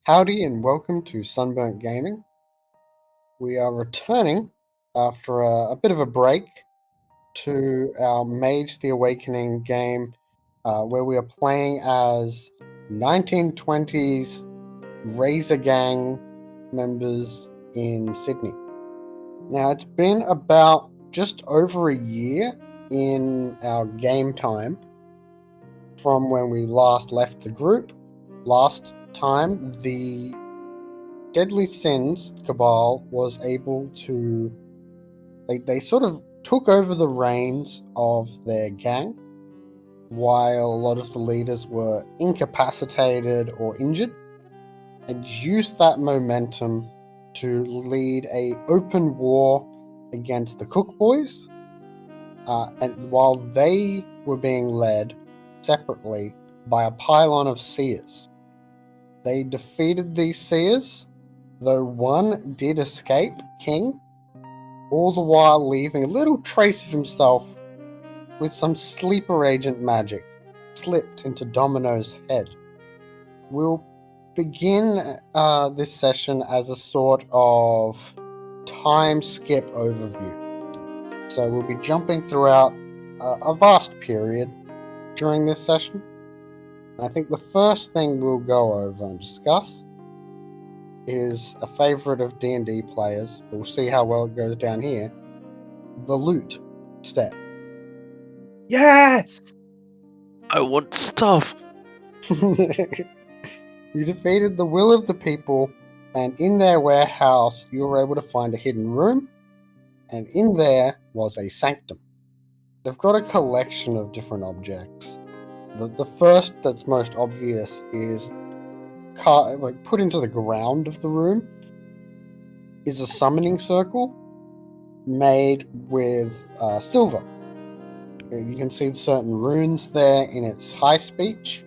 Howdy and welcome to Sunburnt Gaming. We are returning after a bit of a break to our Mage the Awakening game where we are playing as 1920s Razor Gang members in Sydney. Now, it's been about just over a year in our game time from when we last left the group. Last time, the Deadly Sins Cabal was able to... They sort of took over the reins of their gang, while a lot of the leaders were incapacitated or injured, and used that momentum to lead a open war against the Cook Boys, and while they were being led separately by a pylon of seers. They defeated these seers, though one did escape king, all the while leaving a little trace of himself with some sleeper agent magic slipped into Domino's head. We'll begin this session as a sort of time skip overview. So we'll be jumping throughout a vast period during this session. I think the first thing we'll go over and discuss is a favorite of D&D players. We'll see how well it goes down here. The loot step. Yes! I want stuff. You defeated the will of the people, and in their warehouse you were able to find a hidden room, and in there was a sanctum. They've got a collection of different objects. The first that's most obvious is put into the ground of the room is a summoning circle made with silver. You can see certain runes there in its high speech,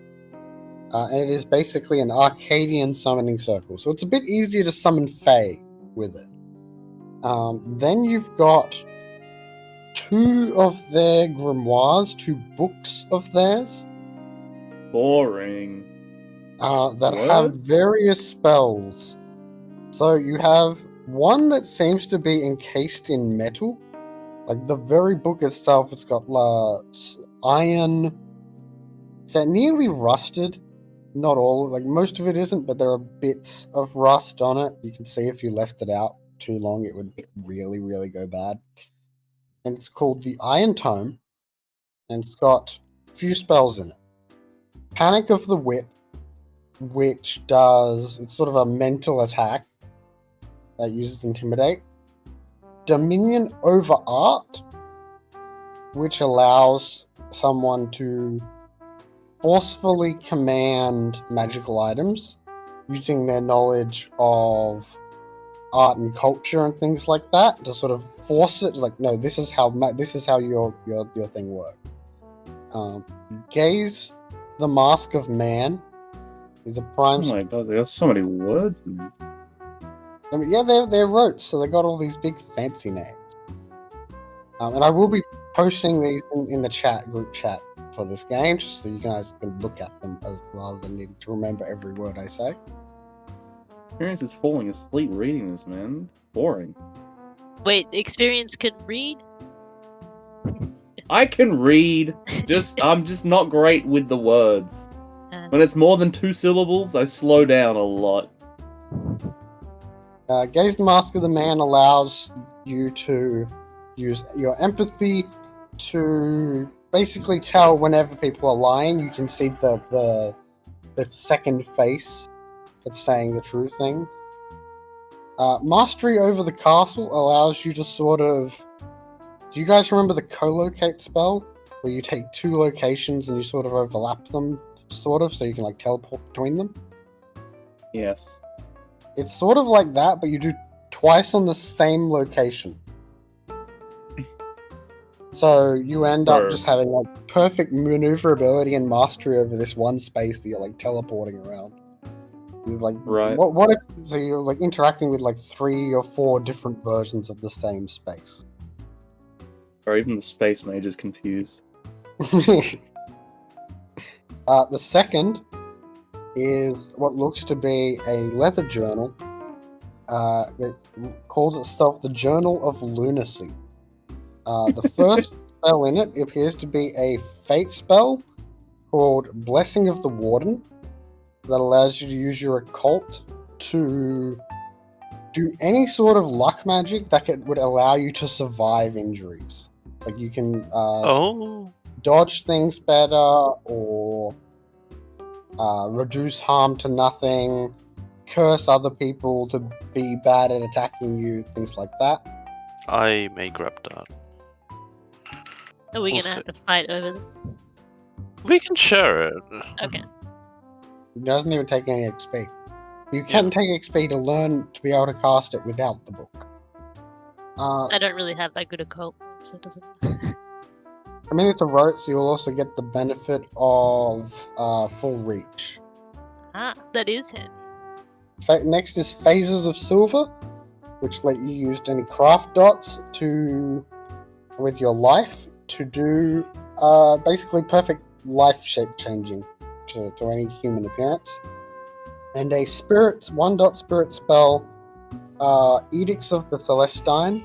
and it is basically an Arcadian summoning circle, so it's a bit easier to summon Fae with it. Then you've got two of their grimoires, two books of theirs. Boring. That have various spells. So you have one that seems to be encased in metal. Like the very book itself, it's got iron. It's nearly rusted. Not all, like most of it isn't, but there are bits of rust on it. You can see if you left it out too long, it would really, really go bad. And it's called the Iron Tome, and it's got a few spells in it. Panic of the Whip, which it's sort of a mental attack that uses Intimidate. Dominion over Art, which allows someone to forcefully command magical items using their knowledge of art and culture and things like that to sort of force it. Like, no, this is how your thing works. Gaze the Mask of Man is a prime. Oh my god, there's so many words. I mean, yeah, they're rotes, so they got all these big fancy names. And I will be posting these in the group chat for this game, just so you guys can look at them rather than needing to remember every word I say. Experience is falling asleep reading this, man. Boring. Wait, Experience can read? I can read, I'm just not great with the words. When it's more than 2 syllables, I slow down a lot. Gaze the Mask of the Man allows you to use your empathy to basically tell whenever people are lying. You can see the second face that's saying the true things. Mastery over the Castle allows you to sort of... Do you guys remember the co-locate spell? Where you take two locations and you sort of overlap them, sort of, so you can like teleport between them? Yes. It's sort of like that, but you do twice on the same location. So you end up just having like perfect maneuverability and mastery over this one space that you're like teleporting around. You're like, right. What if so you're like interacting with like 3 or 4 different versions of the same space? Or even the space mage is confused. The second is what looks to be a leather journal. It calls itself the Journal of Lunacy. The first spell in it appears to be a fate spell called Blessing of the Warden that allows you to use your occult to do any sort of luck magic that would allow you to survive injuries. Like you can dodge things better or reduce harm to nothing, curse other people to be bad at attacking you, things like that. I may grab that. Are we We'll gonna see. have to fight over this? We can share it. Okay. It doesn't even take any XP. You can take XP to learn to be able to cast it without the book. I don't really have that good occult, so it doesn't. I mean, it's a rote, so you'll also get the benefit of full reach. Ah, that is handy. Next is Phases of Silver, which let you use any craft dots with your life to do basically perfect life shape changing to any human appearance. And a 1-dot spirit spell, Edicts of the Celestine,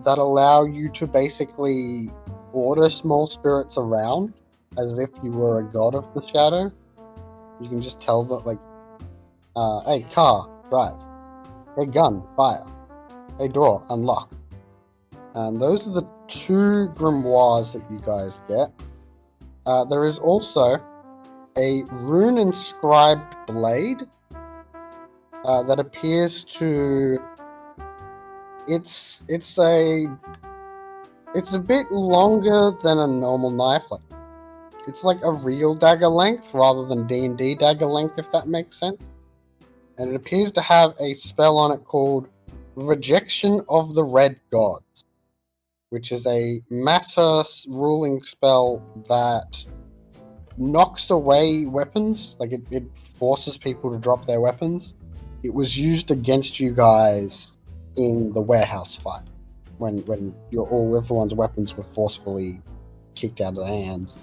that allow you to basically order small spirits around as if you were a god of the shadow. You can just tell that, like, hey, car, drive. Hey, gun, fire. Hey, door, unlock. And those are the 2 grimoires that you guys get. There is also a rune-inscribed blade that appears to... It's a bit longer than a normal knife. Like, it's like a real dagger length rather than D&D dagger length, if that makes sense. And it appears to have a spell on it called Rejection of the Red Gods, which is a matter ruling spell that knocks away weapons. Like, it forces people to drop their weapons. It was used against you guys in the warehouse fight when everyone's weapons were forcefully kicked out of their hands.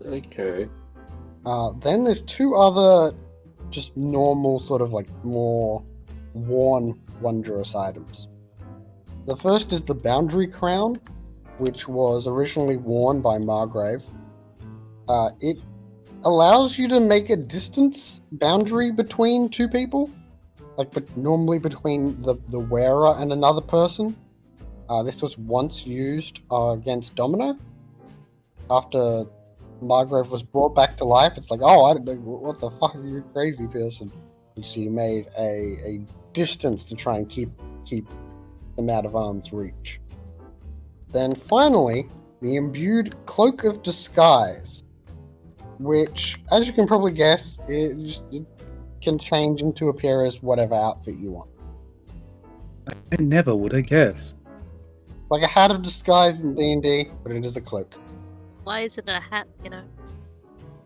Okay. Then there's 2 other just normal sort of like more worn wondrous items. The first is the Boundary Crown, which was originally worn by Margrave. It allows you to make a distance boundary between 2 people, but normally between the wearer and another person. This was once used against Domino. After Margrave was brought back to life, it's like, oh, I don't know, what the fuck are you, crazy person? And she made a distance to try and keep them out of arm's reach. Then finally, the imbued Cloak of Disguise, which, as you can probably guess, it can change into appear as whatever outfit you want. I never would have guessed. Like a hat of disguise in D&D, but it is a cloak. Why isn't it a hat, you know?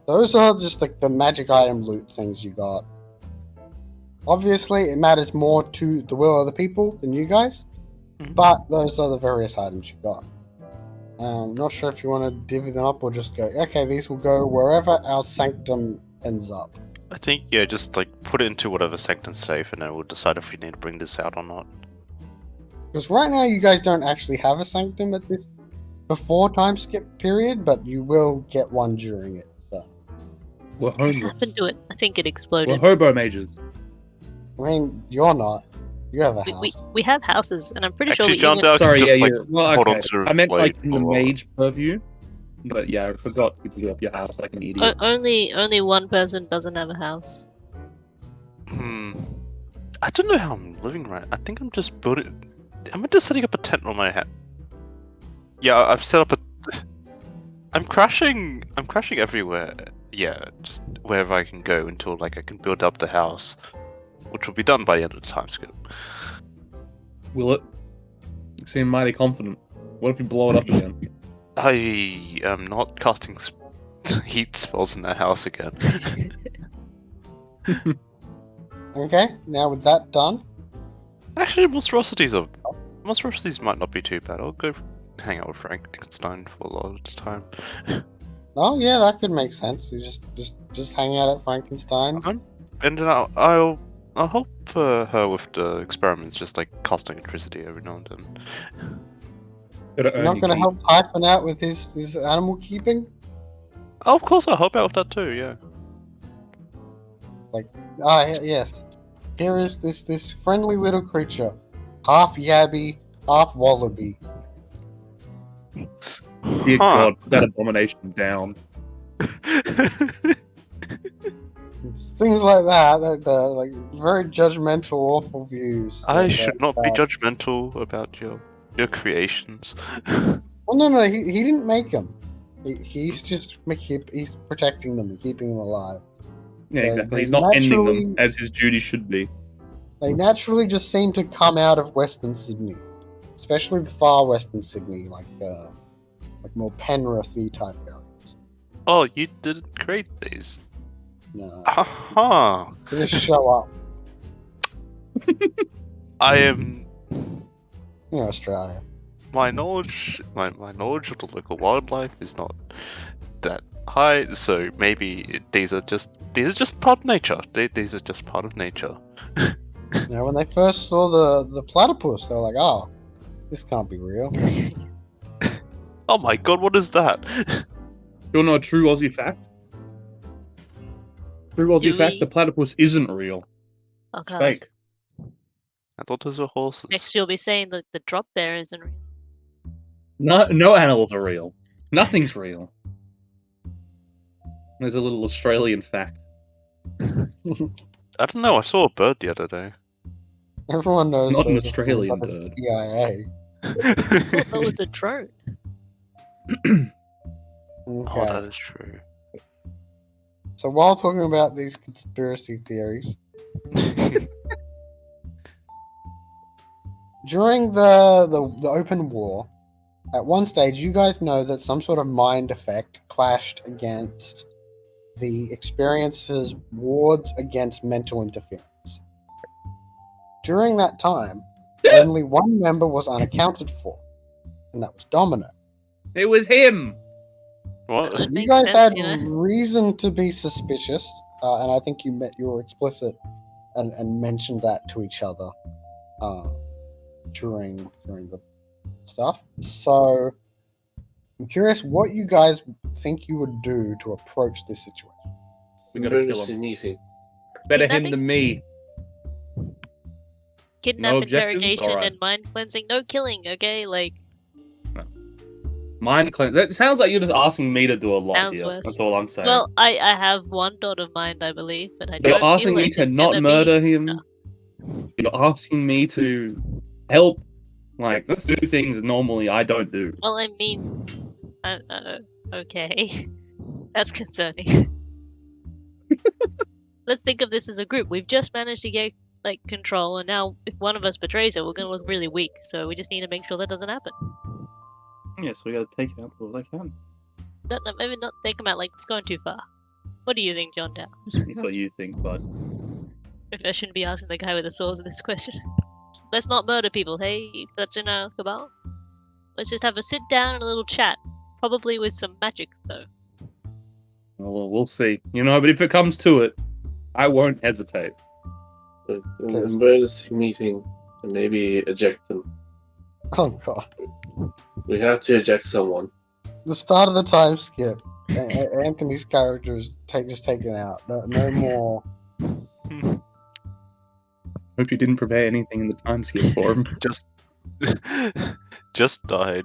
Those are just like the magic item loot things you got. Obviously, it matters more to the will of the people than you guys, but those are the various items you got. Not sure if you want to divvy them up or just go, okay, these will go wherever our sanctum ends up. I think, just like put it into whatever sanctum safe and then we'll decide if we need to bring this out or not. Because right now you guys don't actually have a sanctum at this before time skip period, but you will get one during it. So We're What homeless. happened to it? I think it We're exploded. hobo mages. I mean, you're not. You have a house. We have houses, and I'm pretty Actually, sure John we Doe even... can Sorry, just yeah, like Well, hold okay. on to I meant like blade in the for- mage purview. But yeah, I forgot to pick up your house like an idiot. only one person doesn't have a house. I don't know how I'm living right. I think I'm just building. I'm just setting up a tent on my head. Yeah, I've set up a. I'm crashing everywhere. Yeah, just wherever I can go until like I can build up the house, which will be done by the end of the time skip. Will it? You seem mighty confident. What if you blow it up again? I am not casting heat spells in that house again. Okay, now with that done, Actually, monstrosities might not be too bad. I'll go hang out with Frankenstein for a lot of the time. Oh yeah, that could make sense. You just hang out at Frankenstein's. And then I'll help her with the experiments, just like casting electricity every now and then. You're not going to help Typhon out with his animal keeping? Oh, of course, I'll help out with that too. Yeah. Yes. Here is this friendly little creature, half yabby, half wallaby. Dear God, put that abomination down. It's things like that like very judgmental, awful views. I should not be judgmental about your creations. Well, no, he didn't make them. He's just he's protecting them and keeping them alive. Yeah, exactly. He's not ending them as his duty should be. They naturally just seem to come out of Western Sydney, especially the far Western Sydney, like more Penrith-y type areas. Oh, you didn't create these? No. Aha! They just show up. I am. Australia. My knowledge of the local wildlife is not that high, so maybe these are just part of nature. These are just part of nature. When they first saw the platypus, they were like, "Oh, this can't be real." Oh my God, what is that? You know a true Aussie fact? True Aussie fact: the platypus isn't real. Oh, it's fake. I thought those were horses. Next, you'll be saying that the drop bear isn't real. No animals are real. Nothing's real. There's a little Australian fact. I don't know. I saw a bird the other day. Everyone knows. Not an Australian bird. CIA. That was a drone. Okay. Oh, that is true. So while talking about these conspiracy theories, during the open war, at one stage, you guys know that some sort of mind effect clashed against the experience's wards against mental interference. During that time, only one member was unaccounted for, and that was Domino. It was him! What? You guys had reason to be suspicious, and I think you were explicit and mentioned that to each other during the stuff. So I'm curious what you guys think you would do to approach this situation. We gotta kill him. Better him than me. Kidnap, interrogation, and mind cleansing. No killing, okay? Mind cleanse. That sounds like you're just asking me to do a lot Sounds here. worse. That's all I'm saying. Well, I have one dot of mind, I believe, but I You're don't asking feel me like to it's not gonna murder be... him. No. You're asking me to help. Let's do things that normally I don't do. Well, I mean, okay, that's concerning. Let's think of this as a group. We've just managed to get control, and now if one of us betrays it, we're gonna look really weak. So we just need to make sure that doesn't happen. Yes, we gotta take out what I can. No, maybe not take them out. It's going too far. What do you think, John Dow? That's what you think, bud. Maybe I shouldn't be asking the guy with the swords this question. Let's not murder people, hey? If that's in our cabal. Let's just have a sit down and a little chat. Probably with some magic, though. Well, we'll see. But if it comes to it, I won't hesitate. An emergency meeting and maybe eject them. Oh god. We have to eject someone. The start of the time skip. Anthony's character is just taken out. No more. Hope you didn't prepare anything in the time skip for him. Just died.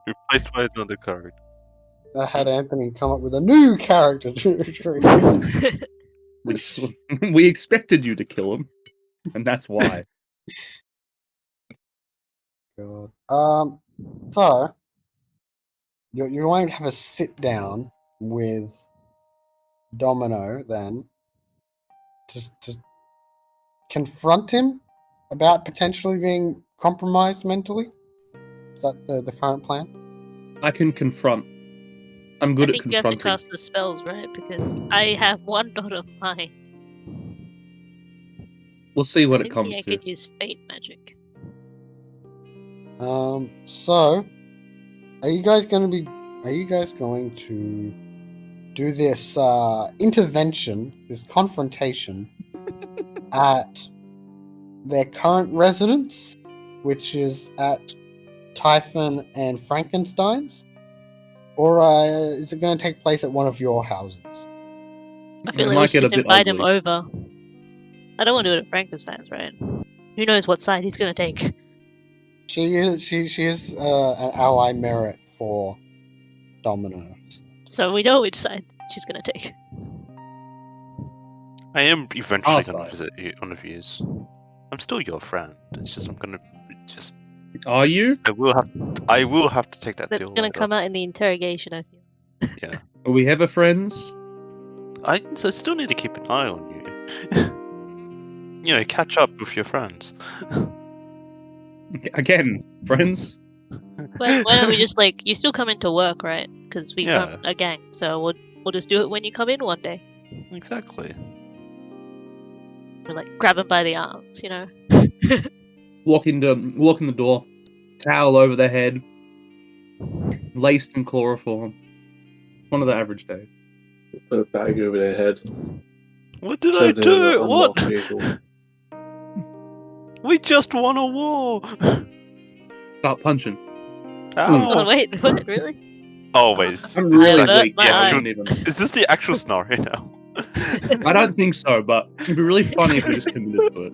Replaced by another card. I had Anthony come up with a new character. We expected you to kill him, and that's why. God. So you're going to have a sit down with Domino then to confront him about potentially being compromised mentally. Is that the current plan? I can confront. I'm good at confronting. I think you have to cast the spells, right? Because I have one dot of mine. We'll see what it comes to. I can use fate magic. So, are you guys going to be are you guys going to do this intervention, this confrontation at their current residence, which is at Typhon and Frankenstein's? Or is it going to take place at one of your houses? I feel It like might we should get a just bit invite him ugly. over. I don't want to do it at Frankenstein's, right? Who knows what side he's gonna take? She is an ally merit for Domino. So we know which side she's gonna take. I am eventually Our going to side. visit you, one of yous. I'm still your friend. It's just I'm going to just. Are you? I will have to take that That's deal. gonna later. come out in the interrogation, I feel. Yeah. Are we ever friends? I still need to keep an eye on you. You know, catch up with your friends. Again, friends? Why don't we just you still come into work, right? Because we Yeah. run a gang, so we'll just do it when you come in one day. Exactly. We're grab him by the arms, you know. Walk in the door, towel over their head, laced in chloroform. One of the average days. Put a bag over their head. What did So I they're in an do? What? unlocked vehicle. We just won a war. Start punching. Ow. Oh wait, what? Really? Oh wait, is, I'm is really this avert weak. my Yeah, I actual, wouldn't even. is this the actual scenario now? I don't think so, but it'd be really funny if we just committed to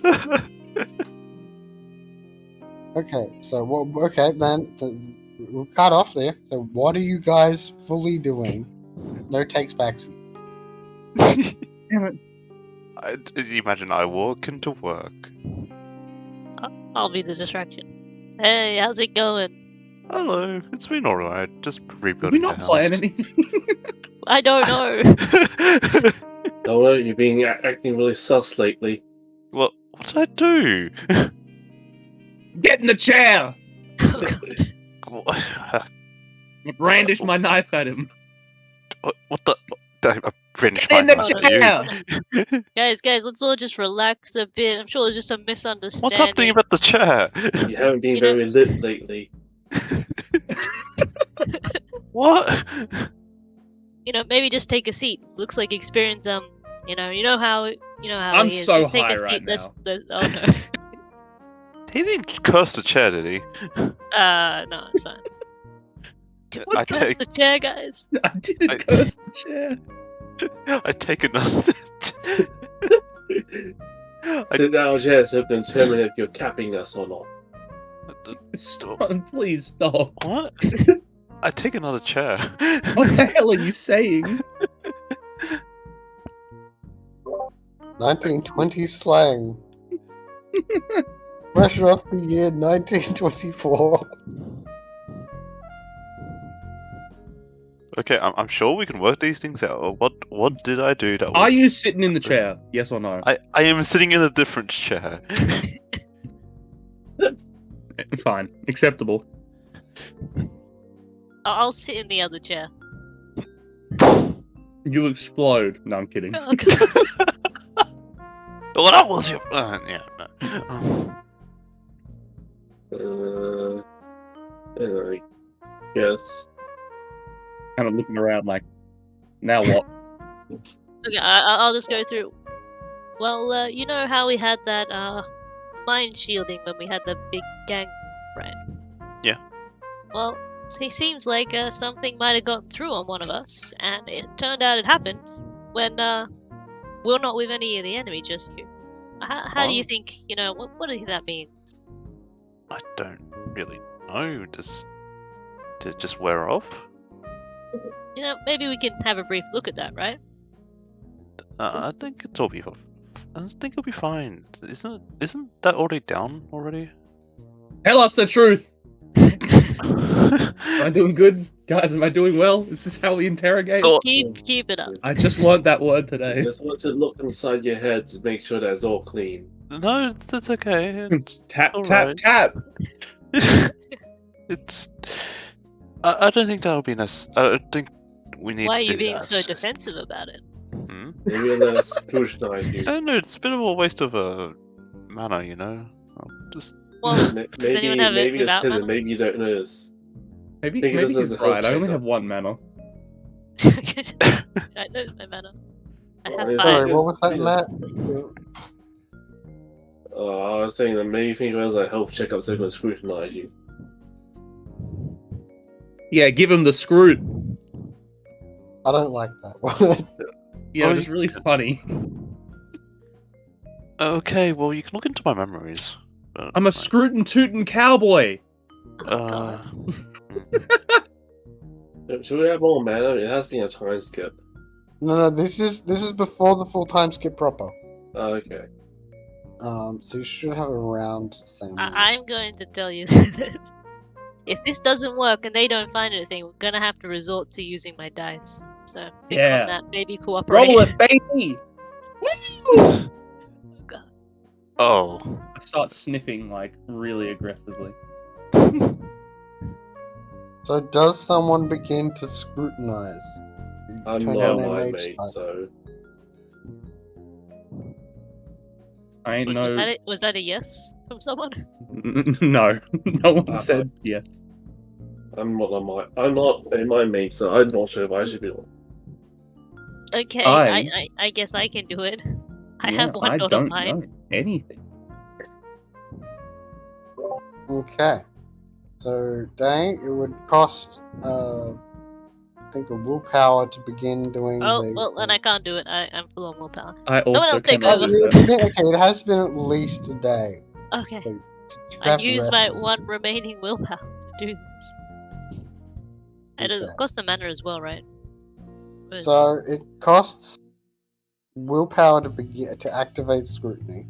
it. Okay, so we'll cut off there. So what are you guys fully doing? No takes backs. Damn it. Imagine I walk into work. I'll be the distraction. Hey, how's it going? Hello, it's been alright. Just Did rebuilding we not the plan house. anything? I don't know. Oh, you're being acting really sus lately. What did I do? Get in the chair! Oh, God. I brandished my knife at him. What the? I finished Get my in the knife at you. chair! Guys, let's all just relax a bit. I'm sure it's just a misunderstanding. What's happening about the chair? You haven't been You know- very lit lately. What? Maybe just take a seat. Looks like experience. You know how I'm he is. so Just take high a seat. right Let's- now. let's- oh no. He didn't curse the chair, did he? No, it's fine. Don't I curse take- the chair, guys. I didn't curse the chair. I take another. Sit down, chair, so we can determine if you're capping us or not. Stop, please stop. What? I take another chair. What the hell are you saying? 1920 slang. Pressure off the year 1924. Okay, I'm sure we can work these things out. What did I do that was... Are you sitting in the chair? Yes or no? I am sitting in a different chair. Fine. Acceptable. I'll sit in the other chair. You explode. No, I'm kidding. Oh, God. Well, that was your... yeah, no. Anyway, yes. Kind of looking around like, now what? Okay, I'll just go through. Well, you know how we had that mind shielding when we had the big gang, right? Yeah. Well, it seems like something might have gotten through on one of us, and it turned out it happened when we're not with any of the enemy, just you. How do you Oh. think? What do you think that means? I don't really know. Does it just wear off? Maybe we can have a brief look at that, right? I think it'll be. I think it'll be fine. Isn't that already down already? Tell us the truth! Am I doing good? Guys, am I doing well? Is this how we interrogate? So- Keep it up. I just learned that word I today. just want to look inside your head to make sure that it's all clean. No, that's okay. Tap, All tap, right. tap! It's. I don't think that'll be necessary. I don't think we need Why to are you do being that. so defensive about it? Hmm? Maybe we'll let us scrutinize you. I don't know. It's a bit of a waste of a mana, I'll just. Well, Maybe does anyone have it maybe it's without hidden. mana? Maybe you don't notice. Maybe Think of this as he's a health right. I only checkup. have one mana. I know my mana. I have Oh, five. Sorry, what was that, Yeah. Matt? I was saying that maybe think of it as a health checkup so they can scrutinize you. Yeah, give him the screw. I don't like that. Yeah, Oh, it's really funny. Okay, well, you can look into my memories. But, I'm a scrootin' tootin' cowboy. Oh, God. Should we have more mana? It has been a time skip. No, this is before the full time skip proper. Okay. So you should have around the same. amount. I'm going to tell you that if this doesn't work and they don't find anything, we're gonna have to resort to using my dice. So think Yeah. on that, baby. Cooperate. Roll it, baby! Oh, God. Oh. I start sniffing, like, really aggressively. So does someone begin to scrutinize? You I'm turn not on their my mage mate, side. so I ain't Was no... that it? Was that a yes from someone? No. No one said yes. I'm not in my mate, so I'm not sure if I should be on. Okay, I- I guess I can do it. I Yeah, have one I dot don't on mine. know anything. Okay. So, Dane, it would cost, I think, a willpower to begin doing Oh, the. well, then I can't do it. I'm full on willpower. I also else take cannot over. do It's that. been, okay, it has been at least a day. Okay. To I have use rest. my one remaining willpower to do this. And Okay. it costs a mana as well, right? So it costs willpower to begin to activate scrutiny.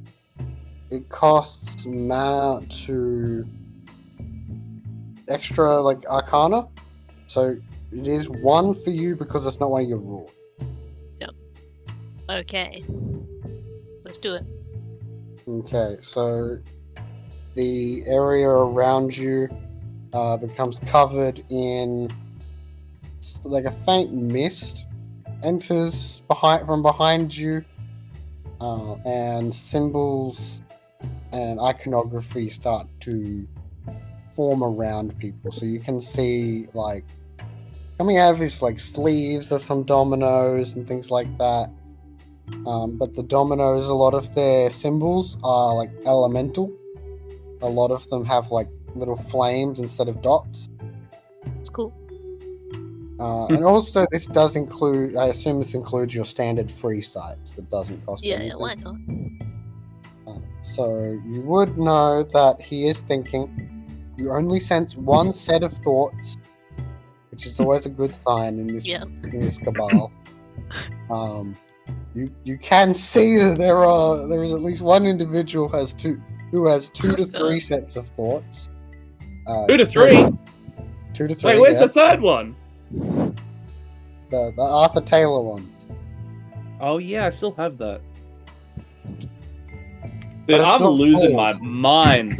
It costs mana to extra like arcana. So it is one for you because it's not one of your rules. Okay. Let's do it. Okay, so the area around you becomes covered in like a faint mist, enters from behind you, and symbols and iconography start to form around people. So you can see like coming out of his like sleeves are some dominoes and things like that. But the dominoes, a lot of their symbols are like elemental. A lot of them have like little flames instead of dots. It's cool. And also, this does include, I assume this includes your standard free sites that doesn't cost Yeah, anything. why not? So you would know that he is thinking. You only sense one set of thoughts, which is always a good sign in this Yeah. in this cabal. You can see that there is at least one individual who has two to three sets of thoughts. 2 to 3? 2 to 3. Wait, where's yeah. the third one? The Arthur Taylor ones? Oh yeah, I still have that. But Dude, it's I'm not losing false. my mind.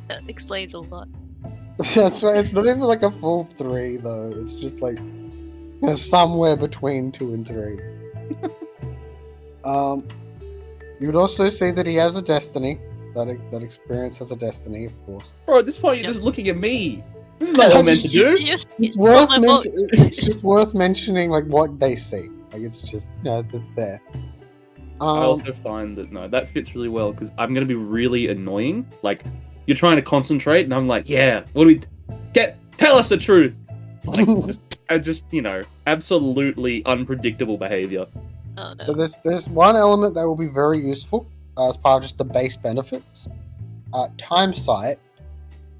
That explains a lot. That's right. It's not even like a full 3 though. It's just like somewhere between 2 and 3. You would also see that he has a destiny. That experience has a destiny, of course. Bro, at this point you're just looking at me. This is not what I'm meant to do. It's worth it's just worth mentioning like what they see. Like it's just it's there. I also find that that fits really well because I'm gonna be really annoying. Like you're trying to concentrate, and I'm like, yeah, what do we tell us the truth? Like, just absolutely unpredictable behavior. Oh, no. So there's one element that will be very useful as part of just the base benefits. Time sight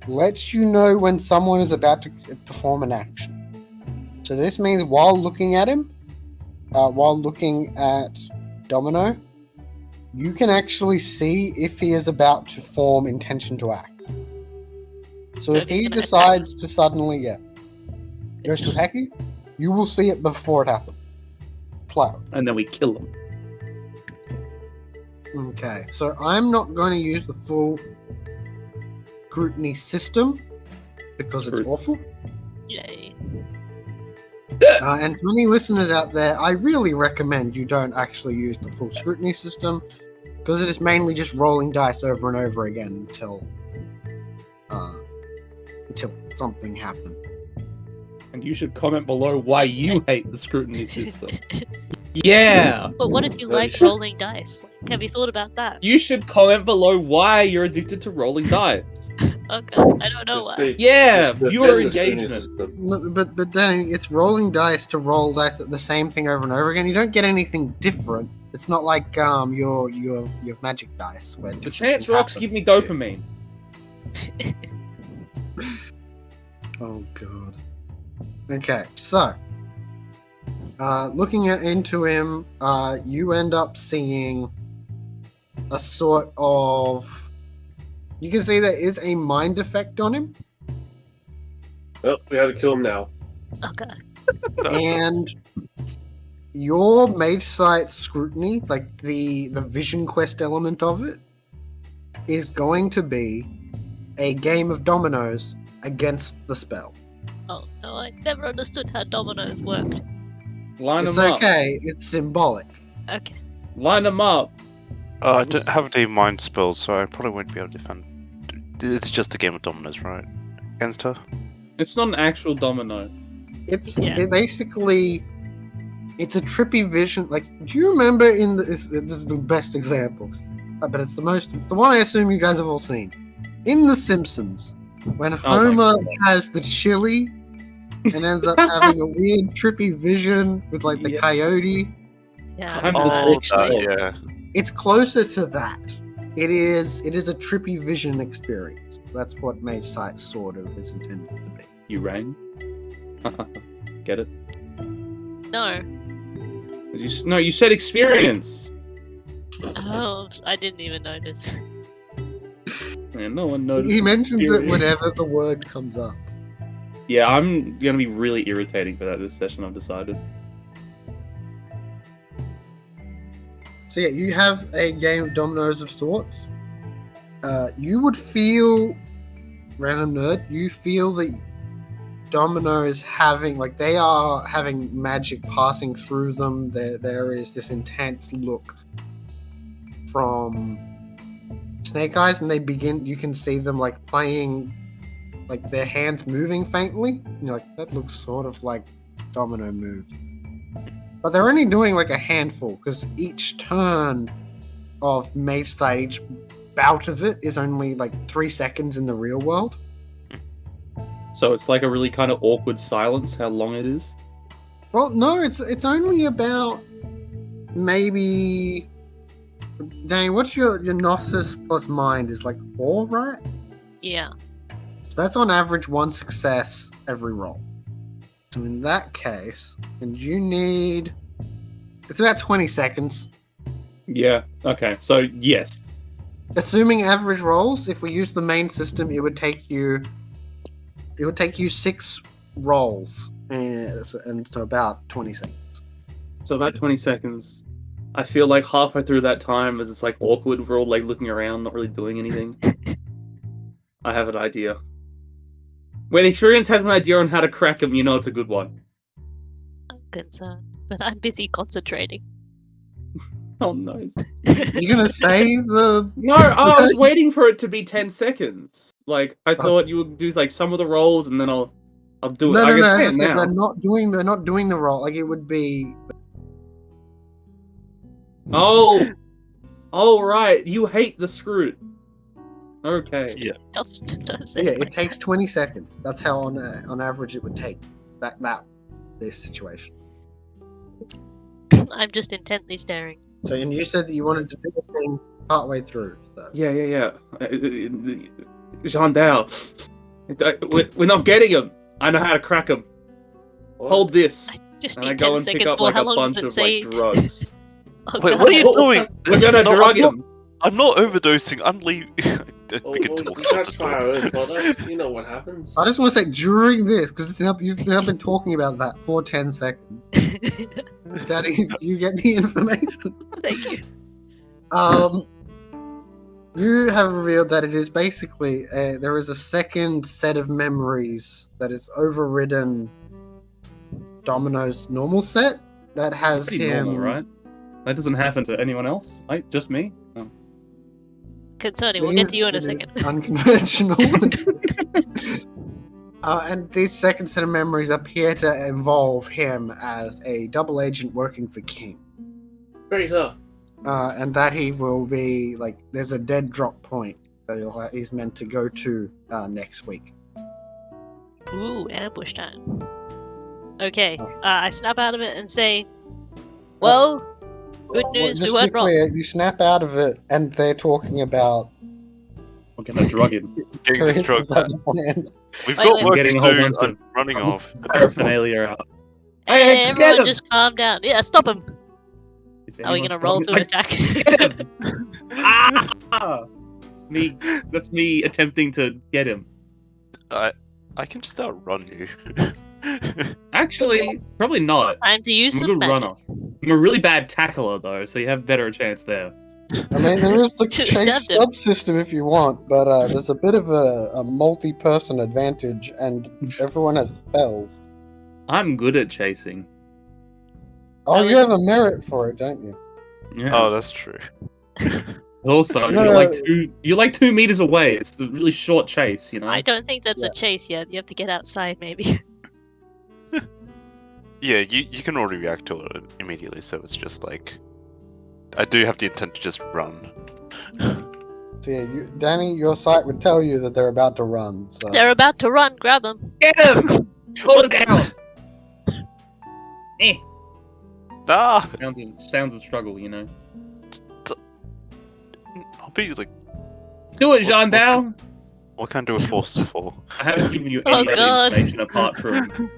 lets you know when someone is about to perform an action. So this means while looking at him, while looking at Domino, you can actually see if he is about to form intention to act. So if he's he gonna attack decides to suddenly goes to attack you, you will see it before it happens. Flat. And then we kill them. Okay, so I'm not going to use the full scrutiny system because it's awful. Yay. And to any listeners out there, I really recommend you don't actually use the full scrutiny system because it is mainly just rolling dice over and over again until until something happens. And you should comment below why you hate the scrutiny system. Yeah! But what if you Yeah, you like should. rolling dice? Like, have you thought about that? You should comment below why you're addicted to rolling dice. Okay, I don't know Just why. the- Yeah, just viewer defend the scrutiny engagement. system. No, but Danny, it's rolling dice to roll dice the same thing over and over again. You don't get anything different. It's not like your magic dice where The different chance things rocks happen. give me dopamine. Oh god. Okay, so looking into him, you end up seeing a sort of. You can see there is a mind effect on him, Oh, we have to kill him now. Okay. and your mage sight scrutiny, like the vision quest element of it, is going to be a game of dominoes against the spell. Oh no, I never understood how dominoes worked. Line It's them up. okay, it's symbolic. Okay. Line them up. I don't have any mind spells, so I probably won't be able to defend. It's just a game of dominoes, right? Against her? It's not an actual domino. It's Yeah. it basically, it's a trippy vision. Like, do you remember in this is the best example, but it's the one I assume you guys have all seen. In The Simpsons, when Homer has the chili and ends up having a weird trippy vision with like the Yeah. coyote. Yeah. I'm Oh, actually. yeah. It's closer to that. It is a trippy vision experience. That's what Mage Sight sort of is intended to be. You rang? Get it? No. No, you said experience. Oh, I didn't even notice. Man, no one knows. He mentions it experience. whenever the word comes up. Yeah, I'm gonna be really irritating for that this session, I've decided. So yeah, you have a game of dominoes of sorts. You would feel, random nerd, you feel that dominoes they are having magic passing through them. There is this intense look from Snake Eyes, and you can see them like playing, like their hands moving faintly. And you're like, that looks sort of like domino moves. But they're only doing like a handful, because each turn of Mage Sight, each bout of it is only like 3 seconds in the real world. So it's like a really kind of awkward silence, how long it is. Well, no, it's only about maybe. Danny, what's your Gnosis plus mind is like 4, right? Yeah. So that's on average 1 success every roll. So in that case, and you need. It's about 20 seconds. Yeah, okay, so yes. Assuming average rolls, if we use the main system, it would take you 6 rolls, and so about 20 seconds. So about 20 seconds. I feel like halfway through that time, as it's like awkward, we're all like looking around, not really doing anything. I have an idea. When experience has an idea on how to crack them, you know it's a good one. I'm concerned, but I'm busy concentrating. Oh no. You're gonna say the No, I was waiting for it to be 10 seconds. Like, I thought you would do like some of the rolls and then I'll do it. no. I can As say I it said, now. they're not doing the roll. Like it would be. Oh, right. You hate the screw. Okay. Yeah. Yeah, it takes 20 seconds. That's how on average it would take this situation. I'm just intently staring. So, and you said that you wanted to do the thing partway through. So. Yeah. Jean Dao. We're not getting him. I know how to crack him. What? Hold this. Just And I need go 10 and pick seconds up more. like How a long bunch does it of say? like drugs. Oh, Wait, God. what are you doing? We're gonna No, drug I'm not- him. I'm not overdosing. I'm leaving. Oh, We can we talk can't after try our own products. You know what happens. I just want to say during this, because you've been talking about that for 10 seconds. Daddy, you get the information. Thank you. You have revealed that it is basically there is a second set of memories that is overridden Domino's normal set that has Pretty him. normal, right? That doesn't happen to anyone else, right? Just me? Oh. Concerning, It we'll get is- to you in a it is second. Unconventional. And these second set of memories appear to involve him as a double agent working for King. Traitor. And that he will be, like, there's a dead drop point that he's meant to go to next week. Ooh, ambush time. Okay, I snap out of it and say, well, good news, we just weren't to be clear, you snap out of it, and they're talking about We're gonna drug him. Getting the drug Chris' other plan. We've Wait, got wait. work Getting to a whole do. bunch of- I'm running off. Paraphernalia out. Hey, Hey, everyone get him! just calm down. Yeah, stop him. Is Are we anyone gonna roll to stopping- attack? Get him! Ah! That's me attempting to get him. I can just outrun you. Actually, probably not. Time to use I'm a some good magic. runner. I'm a really bad tackler though, so you have better chance there. I mean, there is the Should've chase stabbed him. subsystem if you want, but there's a bit of a multi-person advantage, and everyone has spells. I'm good at chasing. Oh, That you was- have a merit for it, don't you? Yeah. Oh, that's true. Also, No, you're like 2 meters away. It's a really short chase, you know. I don't think that's Yeah. a chase yet. You have to get outside, maybe. Yeah, you can already react to it immediately, so it's just like I do have the intent to just run. So yeah, Danny, your site would tell you that they're about to run. So They're about to run. Grab them. Get him! Hold it down. Eh. Ah, Sounds of struggle, you know. I'll be like, Do it, Jean Dao. what can I do a force for? I haven't given you Oh, any other God. information apart from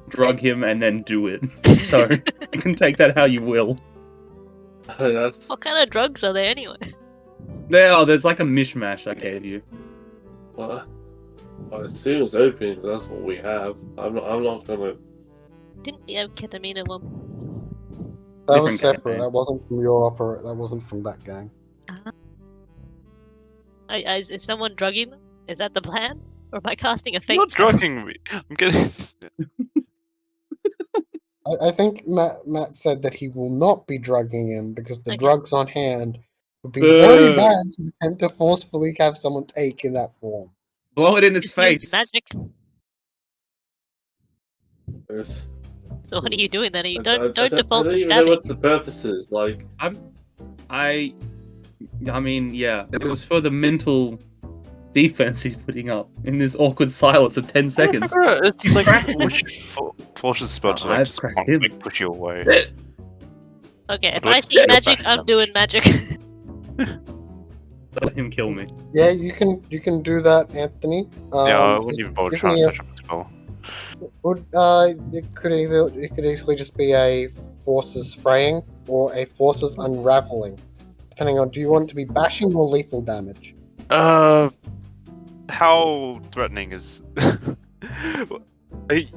drug him and then do it. So you can take that how you will. That's What kind of drugs are there anyway? There's like a mishmash I gave you. what. I assume it's opium, but that's what we have. I'm not gonna. Didn't we have ketamine in one? that was different separate. campaign. That wasn't from your opera. That wasn't from that gang. Is someone drugging them? Is that the plan? Or am I casting a You're not fake spell? drugging me. I'm getting. I think Matt said that he will not be drugging him because the Okay. drugs on hand would be very Boo. bad to attempt to forcefully have someone take in that form. Blow it in his Just face. use magic. It's, So what are you doing then? You I don't don't default to even know stabbing. what the purpose is. Like, I mean, yeah, it was for the mental defense he's putting up in this awkward silence of 10 seconds. It's like which forces spell to Oh, like I've just cracked him. like, push you away. Okay, if What I do see I- magic, back I'm damage? doing magic. Let him kill me. Yeah, you can do that, Anthony. Yeah, I wouldn't just even bother give trying me to a- search up the spell. it could easily just be a forces fraying or a forces unraveling, depending on do you want it to be bashing or lethal damage. How threatening is?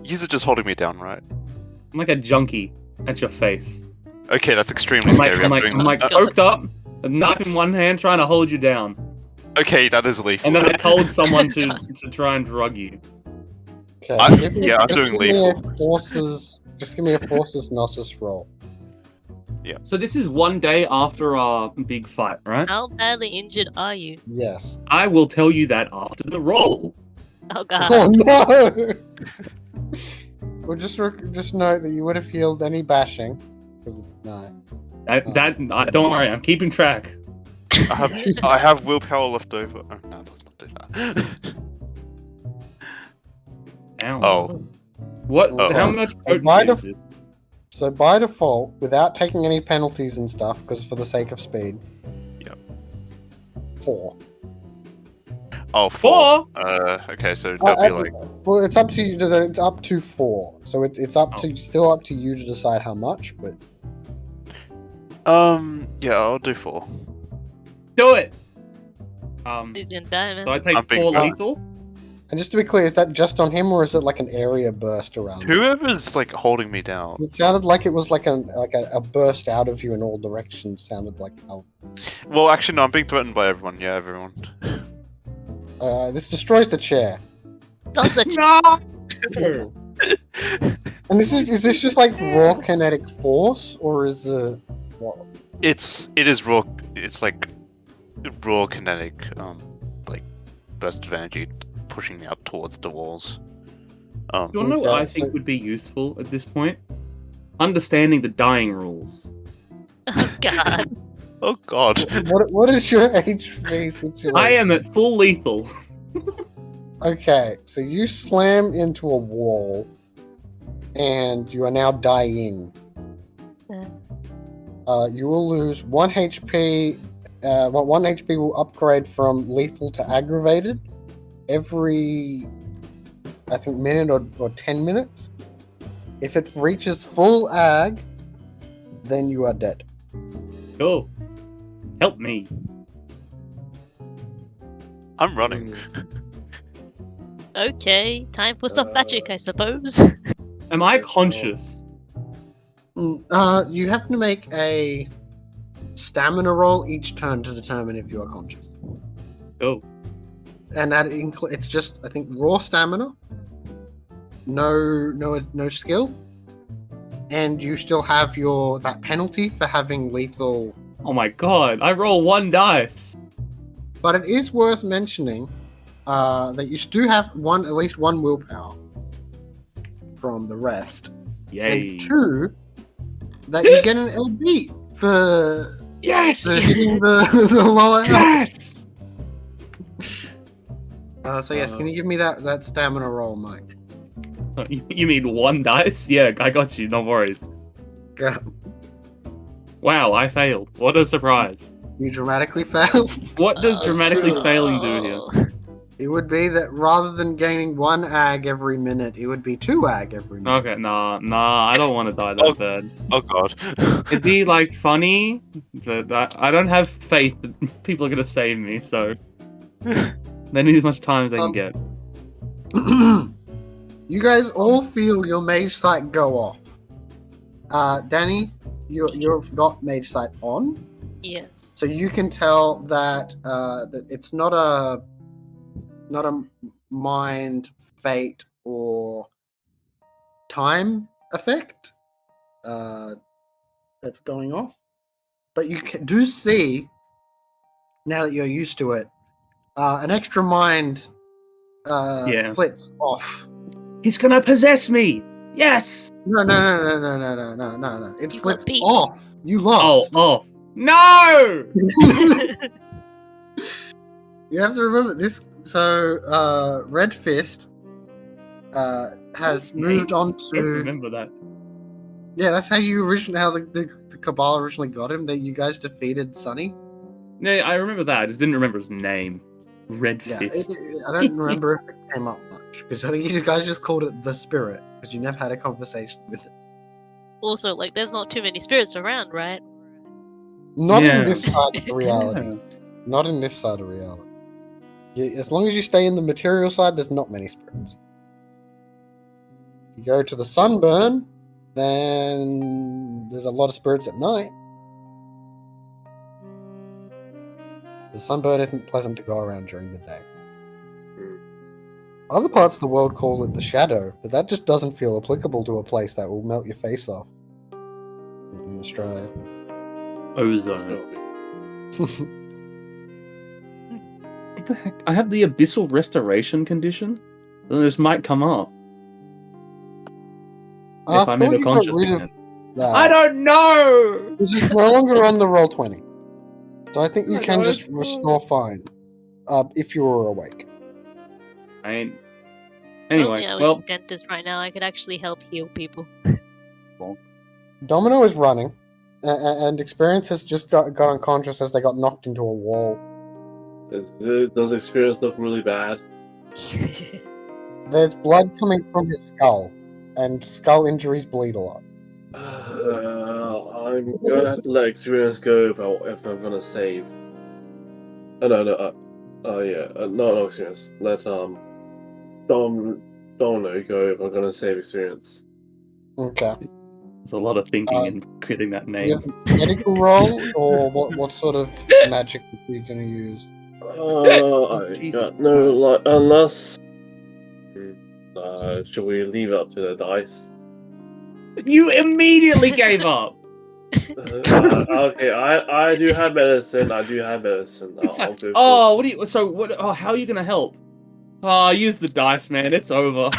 Use it just holding me down, right? I'm like a junkie at your face. Okay, that's extremely I'm like, scary. I'm doing I'm like that. coked up, a knife in one hand, trying to hold you down. Okay, that is lethal. And then I told someone to God. try and drug you. Okay, yeah, I'm just doing give me a lethal. forces. Just give me a forces gnosis roll. So this is one day after our big fight, right? How badly injured are you? Yes. I will tell you that after the roll. Oh god. Oh no! Well, just note that you would have healed any bashing. Because no. Don't worry, I'm keeping track. I have willpower left over. Oh, no, let's not do that. Ow. Oh, What? Okay. How much By potency is def- it? So by default, without taking any penalties and stuff, because for the sake of speed. Yep. 4. oh, 4? Okay, so that'll be like. Well, it's up to you. It's up to 4. So it's up to still up to you to decide how much. But Yeah, I'll do 4. Do it. He's gonna die, man. So I take I'm being 4 bad. lethal. and just to be clear, is that just on him or is it like an area burst around? him? Whoever's like holding me down. It sounded like it was like a burst out of you in all directions. Sounded like Well, actually, no, I'm being threatened by everyone. Yeah, everyone. this destroys the chair. Not the No. And is this just like raw kinetic force or is it what? It is raw. It's like raw kinetic, like burst of energy pushing me out towards the walls. Do you want to know what Okay, I think so- would be useful at this point? Understanding the dying rules. Oh God. Oh God. What is your HP situation? I am at full lethal. Okay, so you slam into a wall, and you are now dying. You will lose 1 HP. 1 HP will upgrade from lethal to aggravated every, I think, minute or 10 minutes. If it reaches full ag, then you are dead. Cool. Help me. I'm running. Okay, time for some magic, I suppose. Am I conscious? You have to make a stamina roll each turn to determine if you are conscious. Oh. And that it's just, I think, raw stamina. No skill. And you still have that penalty for having lethal. Oh my god, I roll 1 dice. But it is worth mentioning that you do have at least one willpower from the rest. Yay. And 2, that you get an LB for Yes! hitting the lower. Yes! So yes, can you give me that stamina roll, Mike? You mean 1 dice? Yeah, I got you, no worries. Yeah. Wow, I failed. What a surprise. You dramatically fail. What does dramatically true. failing do here? It would be that rather than gaining 1 ag every minute, it would be 2 ag every minute. Okay, nah, I don't want to die that bad. Oh God. It'd be like funny, but I don't have faith that people are gonna save me, so they need as much time as they can get. You guys all feel your mage sight go off. Danny, you've got mage sight on, Yes. so you can tell that that it's not a mind, fate, or time effect that's going off. But you do see, now that you're used to it, an extra mind Yeah. flits off. He's gonna possess me! Yes! No. It You flits got beat. off. You Oh, lost. no! You have to remember this. So, Red Fist has moved on I don't to. remember that. Yeah, that's how the Cabal originally got him. That you guys defeated Sunny. No, I remember that. I just didn't remember his name. Red Yeah, Fist. I don't remember if it came up much because I think you guys just called it the Spirit because you never had a conversation with it. Also, like, there's not too many spirits around, right? Not Yeah. in this side of reality. Yeah. Not in this side of reality. As long as you stay in the material side, there's not many spirits. If you go to the Sunburn, then there's a lot of spirits at night. The Sunburn isn't pleasant to go around during the day. Other parts of the world call it the Shadow, but that just doesn't feel applicable to a place that will melt your face off in Australia. Ozone. What the heck? I have the Abyssal Restoration condition? Then this might come up. If I'm thought ever you got conscious rid again. of that. I don't know! It's just no longer on the roll 20. So I think you I can know, just it's restore fine. If you were awake. I ain't... If Anyway, only I was well... a dentist right now, I could actually help heal people. Domino is running, and Experience has just got unconscious as they got knocked into a wall. Does Experience look really bad? There's blood coming from his skull, and skull injuries bleed a lot. I'm gonna have to let Experience go if I'm gonna save. Oh no. No Experience. Let Domino go if I'm gonna save Experience. Okay. There's a lot of thinking in getting that name. You have medical roll, or what sort of magic are you going to use? I Jesus got no unless. Should we leave it up to the dice? You immediately gave up! Okay, I do have medicine. It's like, oh, what do you... So, what? Oh, how are you gonna help? Oh, use the dice, man. It's over.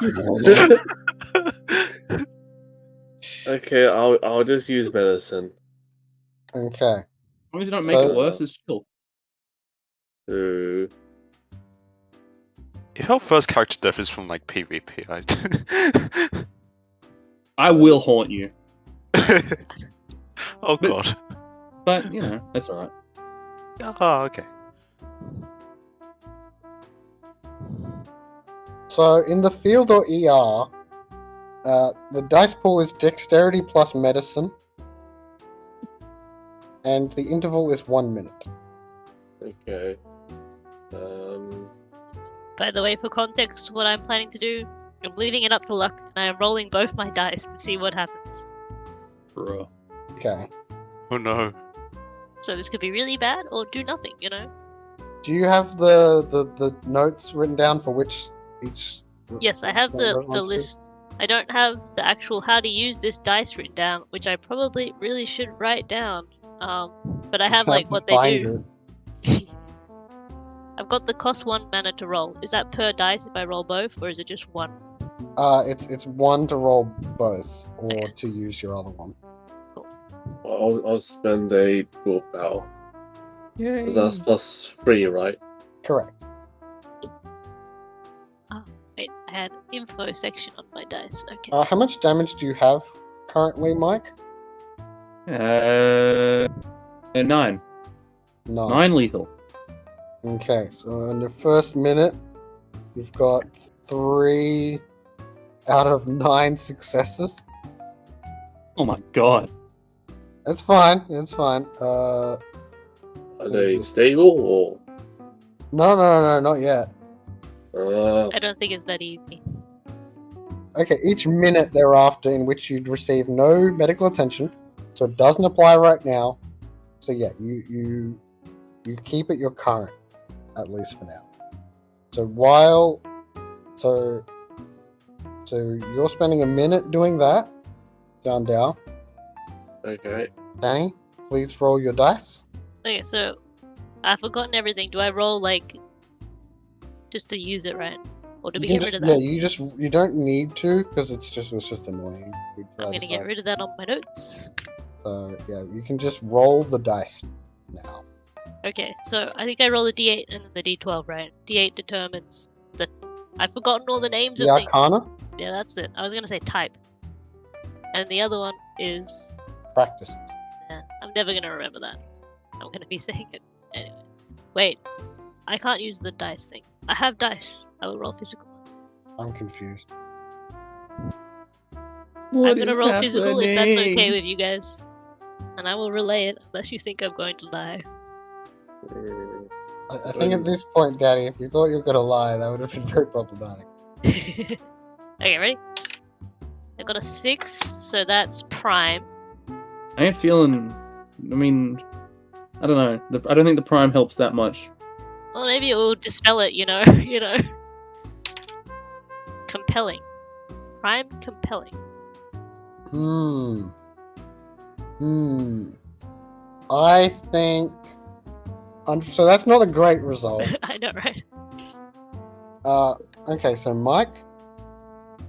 Okay, I'll just use medicine. Okay. As long as you don't make it worse, it's chill. Ooh. If our first character death is from like PvP, I will haunt you. Oh god. But, you know, that's alright. Oh, okay. So in the field or ER, the dice pool is dexterity plus medicine, and the interval is 1 minute. Okay. By the way, for context, what I'm planning to do, I'm leaving it up to luck, and I am rolling both my dice to see what happens. Bro. Okay. Oh no. So this could be really bad or do nothing, you know? Do you have the notes written down for which each? Yes, I have the response to? list. I don't have the actual how to use this dice written down, which I probably really should write down. But I have You like to what they find do. it. I've got the cost 1 mana to roll. Is that per dice if I roll both, or is it just one? It's 1 to roll both, or to use your other one. I'll spend a willpower. Yay. Because that's +3, right? Correct. Wait, I had info section on my dice. Okay. How much damage do you have currently, Mike? 9. 9. 9 lethal. Okay, so in the first minute, you've got 3 out of 9 successes. Oh my god. It's fine. It's fine. Are they stable or? No, not yet. I don't think it's that easy. Okay, each minute thereafter in which you'd receive no medical attention, so it doesn't apply right now. So yeah, you keep it your current, at least for now. So so you're spending a minute doing that, John Dow. Okay. Danny, please roll your dice. Okay, so I've forgotten everything. Do I roll like just to use it, right? Or do we get rid of that? Yeah, you don't need to because it was just annoying. I'm gonna get rid of that on my notes. So yeah, you can just roll the dice now. Okay, so I think I roll a d8 and then the d12, right? D8 determines the. I've forgotten all the names The of things. Arcana Yeah, that's it. I was gonna say type. And the other one is. practices. I'm never gonna remember that. I'm gonna be saying it anyway. Wait, I can't use the dice thing. I have dice. I will roll physical ones. I'm confused. I'm gonna roll physical if that's okay with you guys. And I will relay it unless you think I'm going to lie. I think at this point, Daddy, if you thought you were gonna lie, that would have been very problematic. Okay, ready? I got a 6, so that's prime. I ain't feeling. I mean, I don't know. I don't think the prime helps that much. Well, maybe it will dispel it, you know? You know? Compelling. Prime compelling. I think. So that's not a great result. I know, right? Okay, so Mike.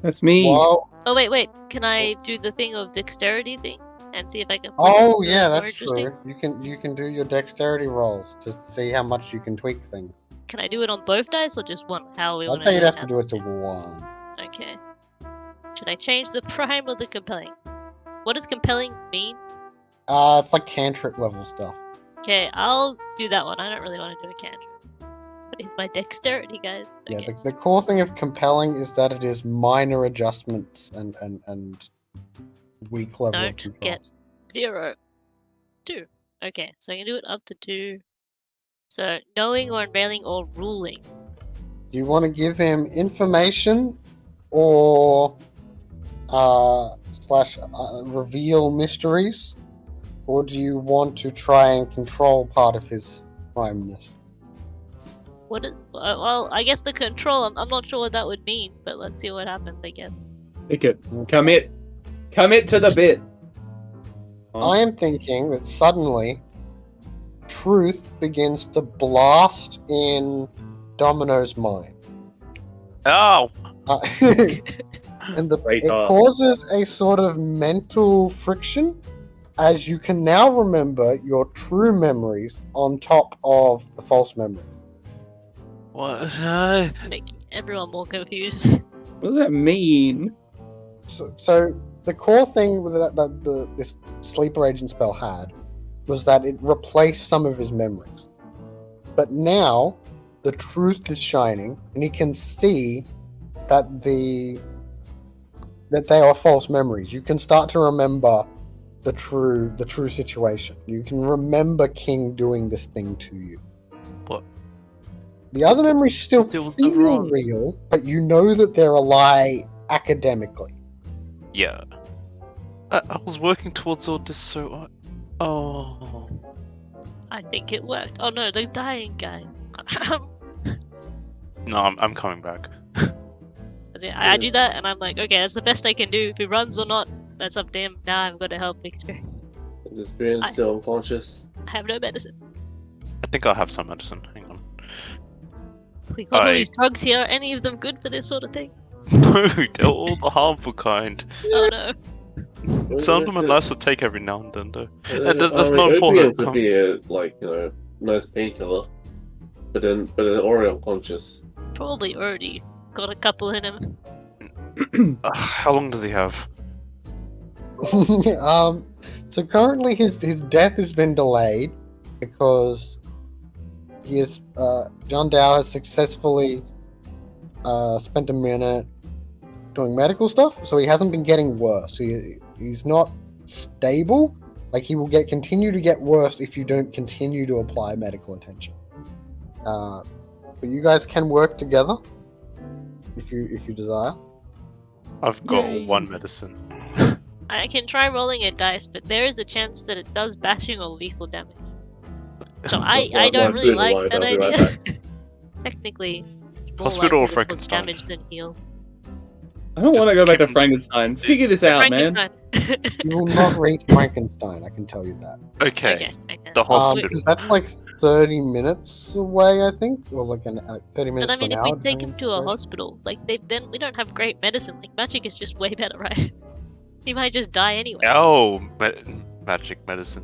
That's me. While, Oh, wait. Can I do the thing of dexterity thing? And see if I can... oh yeah, more that's interesting? true. You can do your dexterity rolls to see how much you can tweak things. Can I do it on both dice or just one? How we I'd want say you'd to have to do it to 1. Okay. Should I change the prime or the compelling? What does compelling mean? It's like cantrip level stuff. Okay, I'll do that one. I don't really want to do a cantrip. What is my dexterity, guys? Yeah, Okay, the core thing of compelling is that it is minor adjustments and weak level of don't control. get 0. 2. Okay, so I can do it up to 2. So, knowing or unveiling or ruling. Do you want to give him information or slash reveal mysteries? Or do you want to try and control part of his primeness? What is... Well, I guess the control, I'm not sure what that would mean, but let's see what happens, I guess. Pick it. Commit to the bit. I am thinking that suddenly truth begins to blast in Domino's mind. Oh! And it Radar. causes a sort of mental friction as you can now remember your true memories on top of the false memories. What? Making everyone more confused. What does that mean? So the core thing with this sleeper agent spell had was that it replaced some of his memories. But now the truth is shining, and he can see that they are false memories. You can start to remember the true situation. You can remember King doing this thing to you. What? The other memories still Still feel wrong. real, but you know that they're a lie academically. Yeah. I was working towards all this, so oh. I think it worked. Oh no, the dying guy. No, I'm coming back. I do that, and I'm like, okay, that's the best I can do. If he runs or not, that's up to him. Now I've got to help Experience. Is Experience still unconscious? I have no medicine. I think I'll have some medicine. Hang on. We got all these drugs here. Are any of them good for this sort of thing? No, they're all the harmful kind. Oh no. Some of them are nice to take every now and then, though. That's I mean, not important. Opium could be a nice painkiller, but then already unconscious. Probably already got a couple in him. How long does he have? So currently his death has been delayed because John Dow has successfully spent a minute doing medical stuff, so he hasn't been getting worse. He's not stable. Like, he will continue to get worse if you don't continue to apply medical attention. But you guys can work together if you desire. I've got Yay. one medicine. I can try rolling a dice, but there is a chance that it does bashing or lethal damage. So I don't really like that idea. Technically, it's more Hospital or likely to cause Frankenstein? damage than heal. I don't want to go back to keep- Frankenstein. Figure this out, man. Frankenstein. You will not reach Frankenstein, I can tell you that. Okay. Okay. The hospital. Because that's like 30 minutes away, I think, or like 30 minutes But I mean, to if an we hour. take depending him on to a situation. hospital, then we don't have great medicine. Like, magic is just way better, right? He might just die anyway. Oh, magic medicine.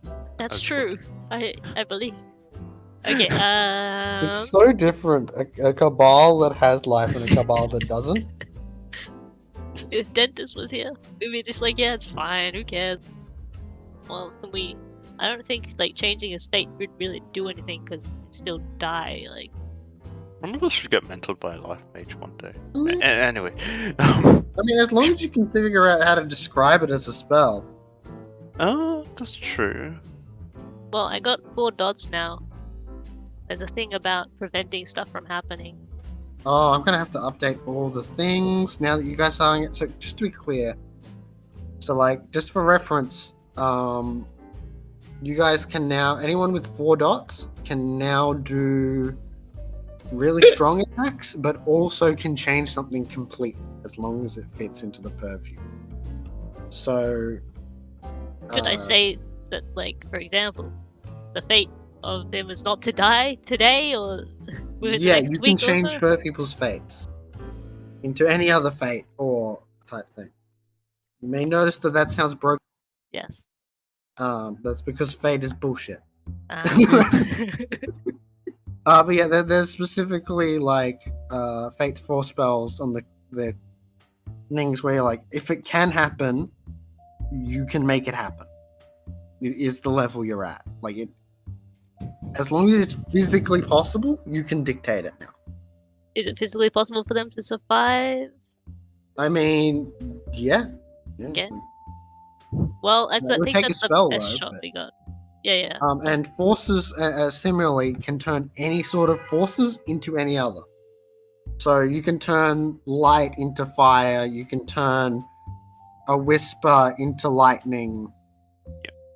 That's that's true. I believe. Okay. It's so different. A cabal that has life and a cabal that doesn't. If Dentist was here, we'd be just like, yeah, it's fine. Who cares? Well, can we? I don't think like changing his fate would really do anything because he'd still die. Like, One of us should get mentored by a life mage one day. Mm. Anyway. I mean, as long as you can figure out how to describe it as a spell. Oh, that's true. well, I got 4 dots now. There's a thing about preventing stuff from happening. Oh, I'm gonna have to update all the things now that you guys are. So just to be clear, so like just for reference, you guys can now, anyone with 4 dots can now do really strong attacks, but also can change something completely as long as it fits into the purview. So Could I say that, like, for example, the fate of him is not to die today, or yeah, next you can week change also? for people's fates into any other fate or type thing. You may notice that sounds broken. Yes. That's because fate is bullshit. Um, But yeah, there's specifically like fate 4 spells on the things where you're like, if it can happen, you can make it happen. It is the level you're at. Like, it, as long as it's physically possible, you can dictate it now. is it physically possible for them to survive? I mean, yeah. Okay. Well, It I would think take a that's spell, the best though, shot but- we got. Yeah. And forces, similarly, can turn any sort of forces into any other. So you can turn light into fire. You can turn a whisper into lightning.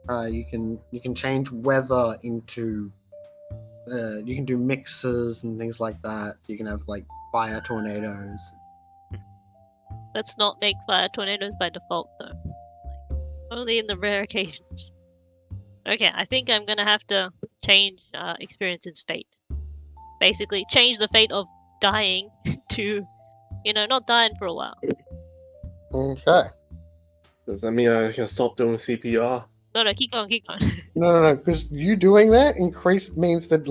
You can change weather into. You can do mixes and things like that. You can have like fire tornadoes. Let's not make fire tornadoes by default, though. Only in the rare occasions. Okay, I think I'm gonna have to change Experience's fate. Basically, change the fate of dying to, not dying for a while. Okay. Does that mean I can stop doing CPR? No, keep going. No, because you doing that means that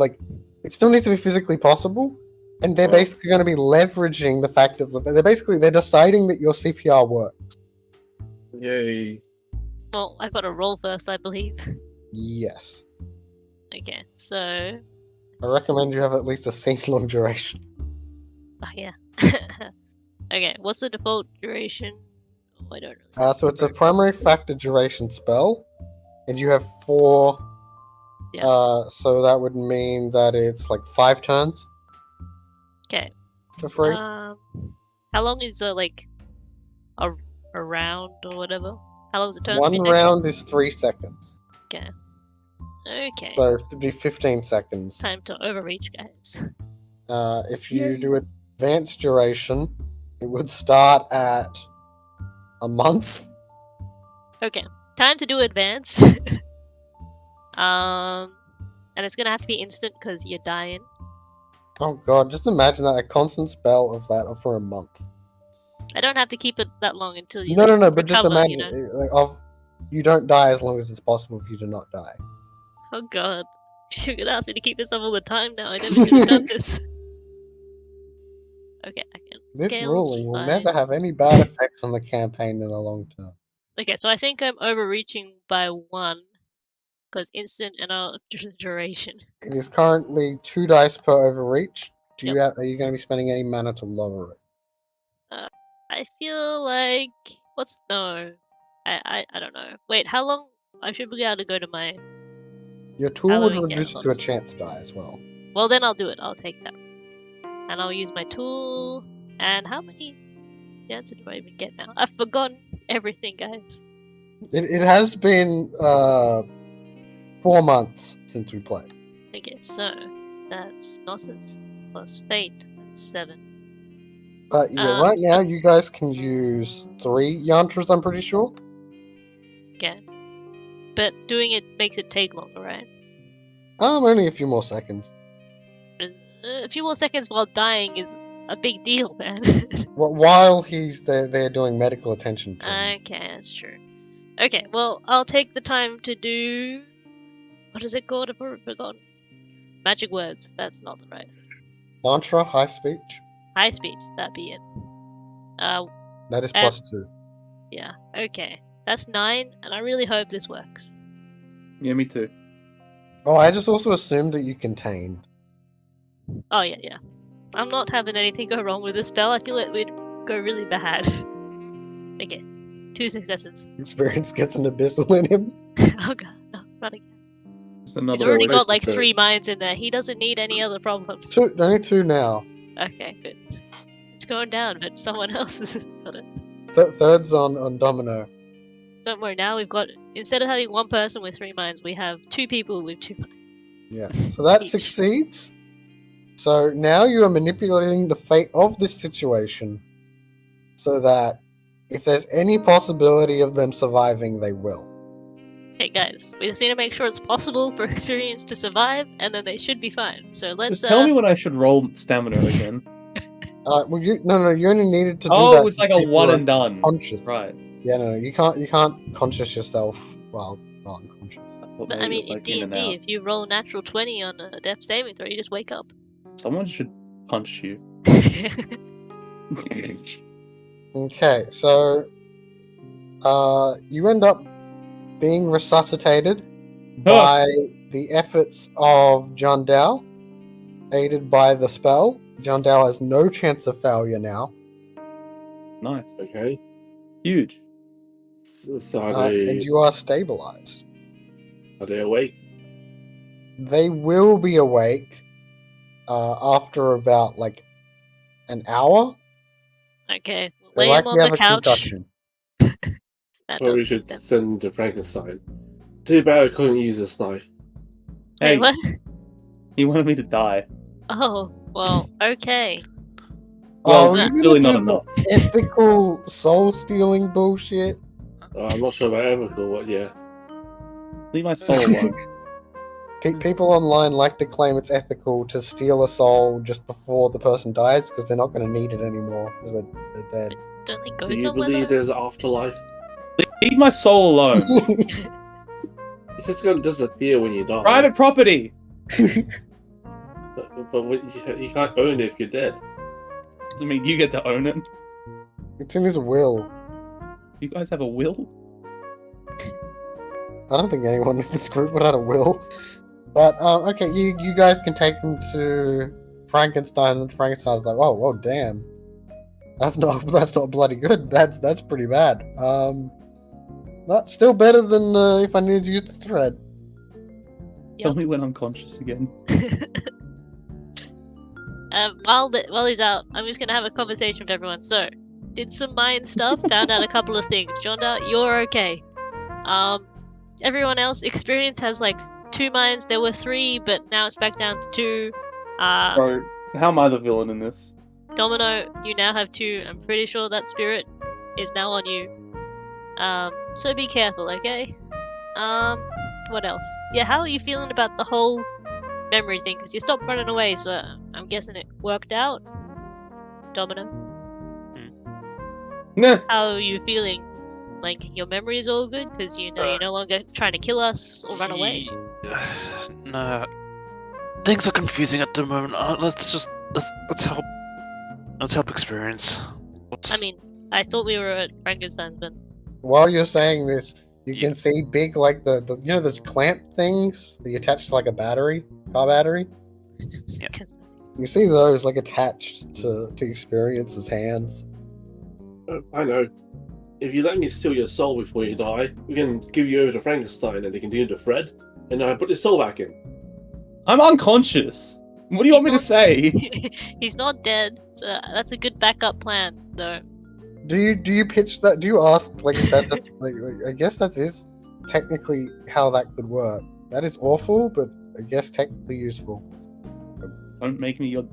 it still needs to be physically possible, and they're basically going to be leveraging the fact of they're deciding that your CPR works. Yay. Well, I got to roll first, I believe. Yes, Okay, so I recommend you have at least a scene-long duration. oh yeah. Okay, what's the default duration? Oh, I don't know. So it's a primary factor duration spell, and you have 4. Yeah. So that would mean that it's 5 turns. Okay. For free. How long is a round or whatever? How long is it turn? 1 3 seconds? round is 3 seconds. Okay. So it would be 15 seconds. Time to overreach, guys. If you do advanced duration, it would start at a month. Okay. Time to do advance. And it's gonna have to be instant because you're dying. Oh god, just imagine that, a constant spell of that for a month. I don't have to keep it that long until you. No, but just recover, imagine you don't die as long as it's possible for you to not die. Oh god. You're gonna ask me to keep this up all the time now. I never should have done this. Okay, I can. This Scale's ruling will fine. never have any bad effects on the campaign in the long term. Okay, so I think I'm overreaching by 1 because instant and duration. It is currently 2 dice per overreach. Are you going to be spending any mana to lower it? I feel like I don't know. Wait, how long? I should be able to go to my. Your tool would Halloween reduce it game to a lost. chance die as well. Well, then I'll do it. I'll take that, and I'll use my tool. And how many chances do I even get now? I've forgotten everything, guys. It has been 4 months since we played. Okay, so that's Gnosis plus Fate. That's 7. Right now you guys can use 3 yantras, I'm pretty sure. Okay. But doing it makes it take longer, right? Only a few more seconds. A few more seconds while dying is a big deal, man. While they're doing medical attention to him. Okay, that's true. Okay, well, I'll take the time to do. What is it called? I've already forgotten. Magic words. That's not the right. Mantra, high speech. High speech. That'd be it. That is plus 2. Yeah. Okay. That's 9, and I really hope this works. Yeah, me too. Oh, I just also assumed that you contained. Oh yeah. I'm not having anything go wrong with this spell. I feel it would go really bad. Okay. 2 successes. Experience gets an abyssal in him. Oh god, no, not again. It's another He's already got Oasis 3 minds in there. He doesn't need any other problems. Only 2 now. Okay, good. It's going down, but someone else has got it. Third's on Domino. Don't worry, now we've got, instead of having 1 person with 3 minds, we have 2 people with 2 minds. Yeah, so that Each. succeeds. So now you are manipulating the fate of this situation so that if there's any possibility of them surviving, they will. Hey guys, we just need to make sure it's possible for experience to survive, and then they should be fine. So let's Just tell me when I should roll stamina again. Well, you only needed to do that. Oh, it was like a if you one were and done. Conscious. Right. Yeah, no, you can't conscious yourself while not unconscious. But I mean, in D&D, if you roll natural 20 on a death saving throw, you just wake up. Someone should punch you. Okay, so you end up being resuscitated by the efforts of John Dow, aided by the spell. John Dow has no chance of failure now. Nice. Okay. Huge. So are And you are stabilized. they awake? They will be awake after about an hour. Okay, They lay him on likely the have a couch. concussion. That Well, does we make should sense. send the Frankenstein. Too bad I couldn't use this knife. Hey, Wait, what? he wanted me to die. Oh, well, okay. Well, you're really gonna not do the ethical soul-stealing bullshit? I'm not sure about ethical, but yeah. Leave my soul alone. People online like to claim it's ethical to steal a soul just before the person dies because they're not going to need it anymore because they're dead. Don't they go Do you somewhere? believe though? there's an afterlife? Leave my soul alone. It's just going to disappear when you die. Private property. But you can't own it if you're dead. I mean, you get to own it. It's in his will. You guys have a will? I don't think anyone in this group would have a will. But okay, you guys can take them to Frankenstein, and Frankenstein's like, oh damn, that's not bloody good. That's pretty bad. But still better than if I needed to use the thread. Tell me when I'm conscious again. While he's out, I'm just gonna have a conversation with everyone. So, did some mind stuff, found out a couple of things. Jonda, you're okay. Everyone else, experience has like 2 minds. There were 3, but now it's back down to 2. Bro, how am I the villain in this? Domino, you now have 2. I'm pretty sure that spirit is now on you. So be careful, okay? What else? Yeah, how are you feeling about the whole memory thing? Because you stopped running away, so I'm guessing it worked out. Domino, Nah. how are you feeling? Like, your memory is all good? Because you know you're no longer trying to kill us or run away? No. Things are confusing at the moment. Let's help. Let's help experience. I mean, I thought we were at Frankenstein's, but While you're saying this, you can see big like the you know those clamp things that you attach to like a car battery. You see those like attached to Experience's hands. I know. If you let me steal your soul before you die, we can give you over to Frankenstein and they can do the thread, and I put your soul back in. I'm unconscious. What do you want me to say? He's not dead, so that's a good backup plan, though. Do you pitch that? Do you ask like if that's like I guess that is technically how that could work. That is awful, but I guess technically useful. Don't make me your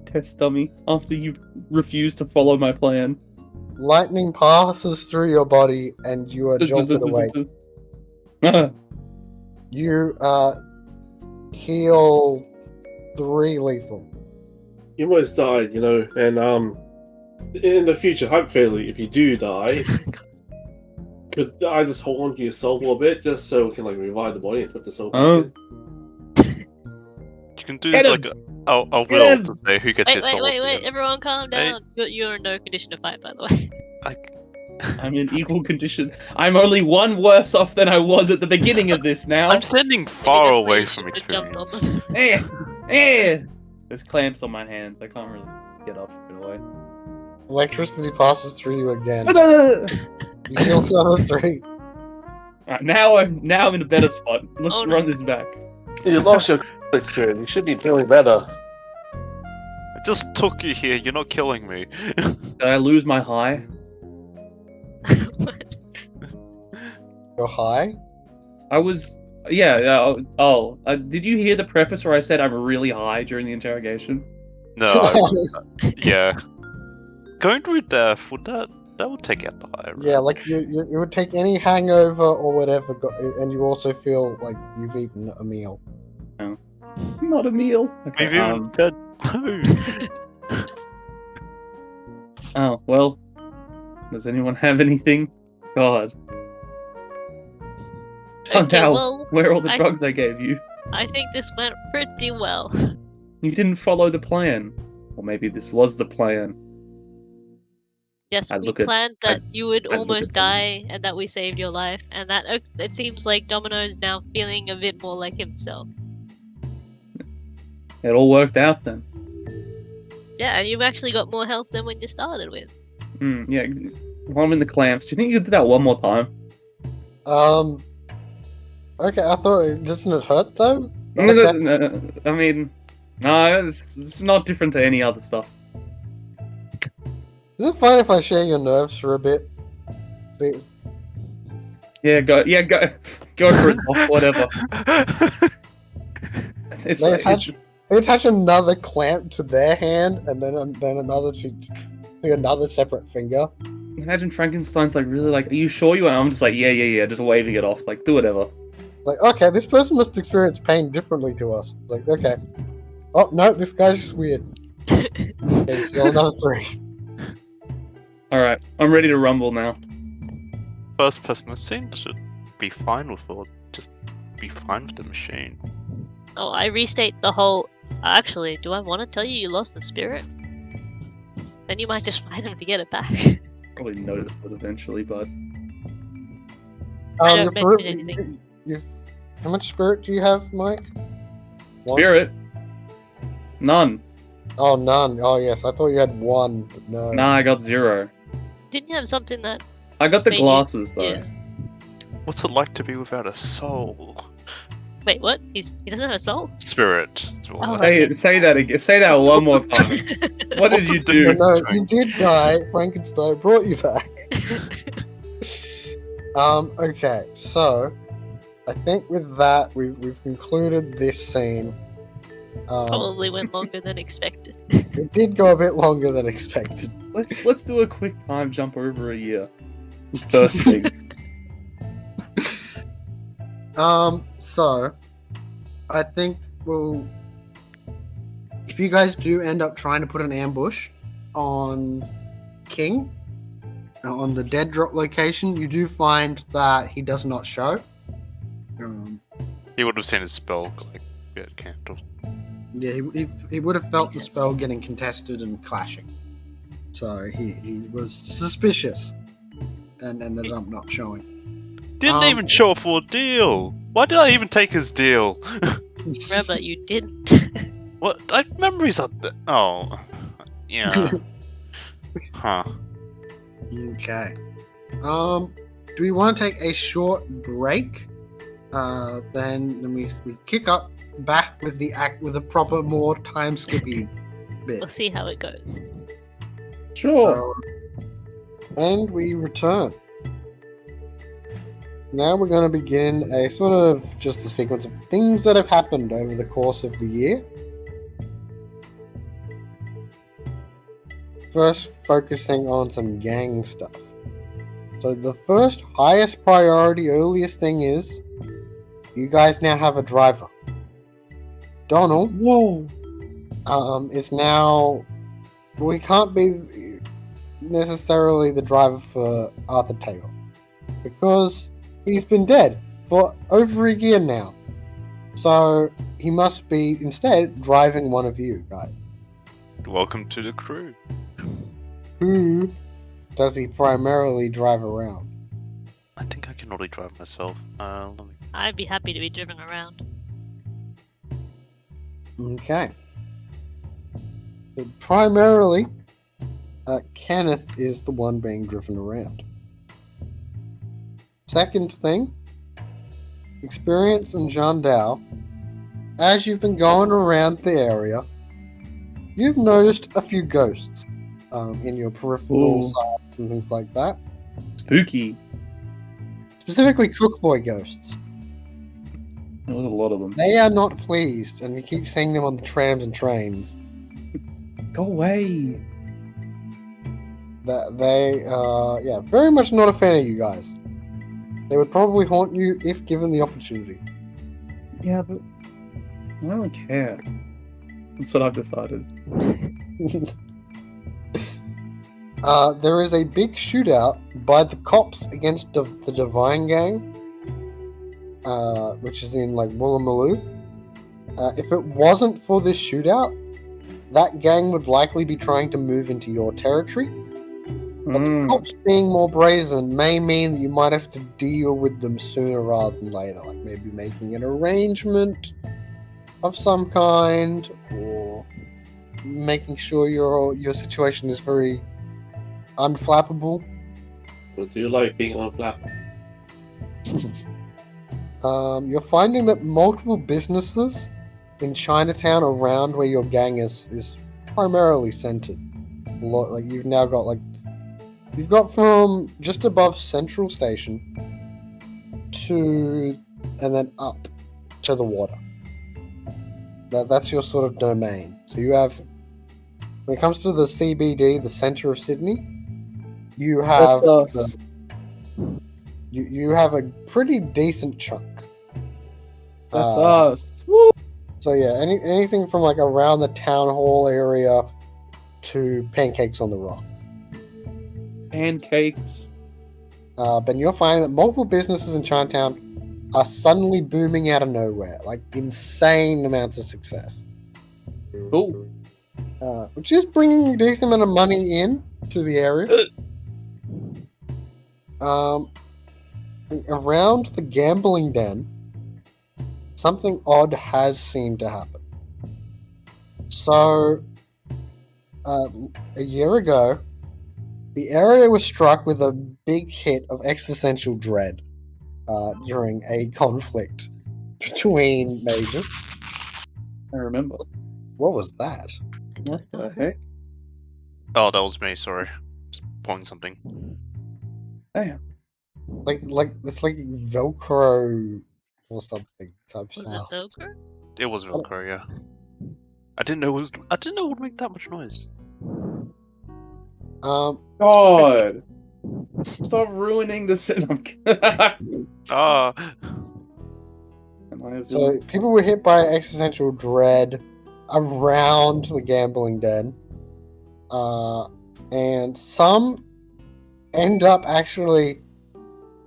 test dummy after you refuse to follow my plan. Lightning passes through your body and you are jolted awake. You heal 3 lethal. You almost died, you know, and in the future, hypothetically, if you do die, could I just hold on to your soul for a bit, just so we can like revive the body and put the soul back in? You can do Get like him! a will Get to say who gets your soul. Wait, everyone calm down. You're in no condition to fight, by the way. I'm in equal condition. I'm only 1 worse off than I was at the beginning of this now. I'm standing far Maybe that's why away you from shouldn't have jumped on experience. them. There's clamps on my hands. I can't really get up and away. Electricity passes through you again. Alright, You heal the other 3. now I'm in a better spot. Let's Oh, no. run this back. You lost your experience. You should be feeling better. I just took you here. You're not killing me. Did I lose my high? You're high? I was. Yeah. Did you hear the preface where I said I'm really high during the interrogation? No. Yeah. Going through death that would take out the high. Yeah, like you would take any hangover or whatever, and you also feel like you've eaten a meal. Not a meal. Okay, We've even fed. Oh, well. Does anyone have anything? God. Okay, Now, well, where are all the I- drugs I gave you? I think this went pretty well. You didn't follow the plan. Or maybe this was the plan. Yes, I we look at- planned that you would I look almost at them. die and that we saved your life, and that it seems like Domino's now feeling a bit more like himself. It all worked out then. Yeah, and you've actually got more health than when you started with. Yeah. While I'm in the clamps, do you think you could do that one more time? Okay, I thought doesn't it hurt though? I mean, no, it's not different to any other stuff. Is it fine if I share your nerves for a bit? Please. Yeah, go for it. Doc, whatever. It's They attach another clamp to their hand, and then another to another separate finger. imagine Frankenstein's like really like, are you sure you want? I'm just like, yeah, just waving it off, like do whatever. Like, okay, this person must experience pain differently to us. It's like, okay. Oh, no, this guy's just weird. Okay, roll another 3. Alright, I'm ready to rumble now. First person I've seen should be fine with or just be fine with the machine. Oh, I restate the whole. Actually, do I want to tell you you lost the spirit? Then you might just fight him to get it back. Probably notice it eventually, but I don't your mention anything. How much spirit do you have, Mike? 1? spirit? None. Oh, none. Oh, yes. I thought you had 1, but no. Nah, I got 0. Didn't you have something that I got the made you- glasses though. yeah. What's it like to be without a soul? Wait, what? He doesn't have a soul? Spirit. Is what Oh, I- Say that again. Say that one more time. What What's did you the do? difference? No, you did die. Frankenstein brought you back. Okay, so I think with that we've concluded this scene. Probably went longer than expected. It did go a bit longer than expected. Let's do a quick time jump over a year. First thing. So I think if you guys do end up trying to put an ambush on King on the dead drop location, you do find that he does not show. He would have seen his spell like get cancelled. Yeah, he would have felt Makes the sense. spell getting contested and clashing. So he was suspicious and ended up not showing. Didn't even show a full deal. Why did I even take his deal? Remember, you didn't. What? I have memories of that. Oh, yeah. Huh. Okay. Do we want to take a short break? Then we kick up back with the with a proper more time skippy bit. We'll see how it goes. Sure. So, and we return. Now we're going to begin a sort of just a sequence of things that have happened over the course of the year. First, focusing on some gang stuff. So the first highest priority, earliest thing is, you guys now have a driver. Donald Whoa. is now. Well, he can't be necessarily the driver for Arthur Taylor because he's been dead for over a year now. So he must be instead driving one of you guys. Welcome to the crew. Who does he primarily drive around? I think I can only drive myself. Let me. I'd be happy to be driven around. Okay. So primarily, Kenneth is the one being driven around. Second thing, Experience and Jean Dao, as you've been going around the area, you've noticed a few ghosts in your peripheral Ooh. sides and things like that. Spooky. Specifically Cookboy ghosts. There was a lot of them. They are not pleased, and you keep seeing them on the trams and trains. Go away. That they are, very much not a fan of you guys. They would probably haunt you if given the opportunity. Yeah, but I don't care. That's what I've decided. There is a big shootout by the cops against the Divine Gang, which is in like Woolloomooloo. If it wasn't for this shootout, that gang would likely be trying to move into your territory. But the cops being more brazen may mean that you might have to deal with them sooner rather than later, like maybe making an arrangement of some kind, or making sure your situation is very unflappable. But do you like being unflappable? You're finding that multiple businesses in Chinatown around where your gang is primarily centered. Like you've now got you've got from just above Central Station and then up to the water. That's your sort of domain. So you have, when it comes to the CBD, the center of Sydney, you have That's us. you have a pretty decent chunk. That's us. Woo! So yeah, anything from like around the town hall area to pancakes on the rock. Pancakes. But you're finding that multiple businesses in Chinatown are suddenly booming out of nowhere, like insane amounts of success. Cool. Which is bringing a decent amount of money in to the area. Around the gambling den, something odd has seemed to happen. So, a year ago, the area was struck with a big hit of existential dread during a conflict between mages. I remember. What was that? What the heck? Oh, that was me. Sorry, just pulling something. Damn. Like it's like Velcro or something type Was sound. it Velcro? It was Velcro, yeah. I didn't know it was. I didn't know it would make that much noise. God. Stop ruining the set. Ah. So people were hit by existential dread around the gambling den, and some end up actually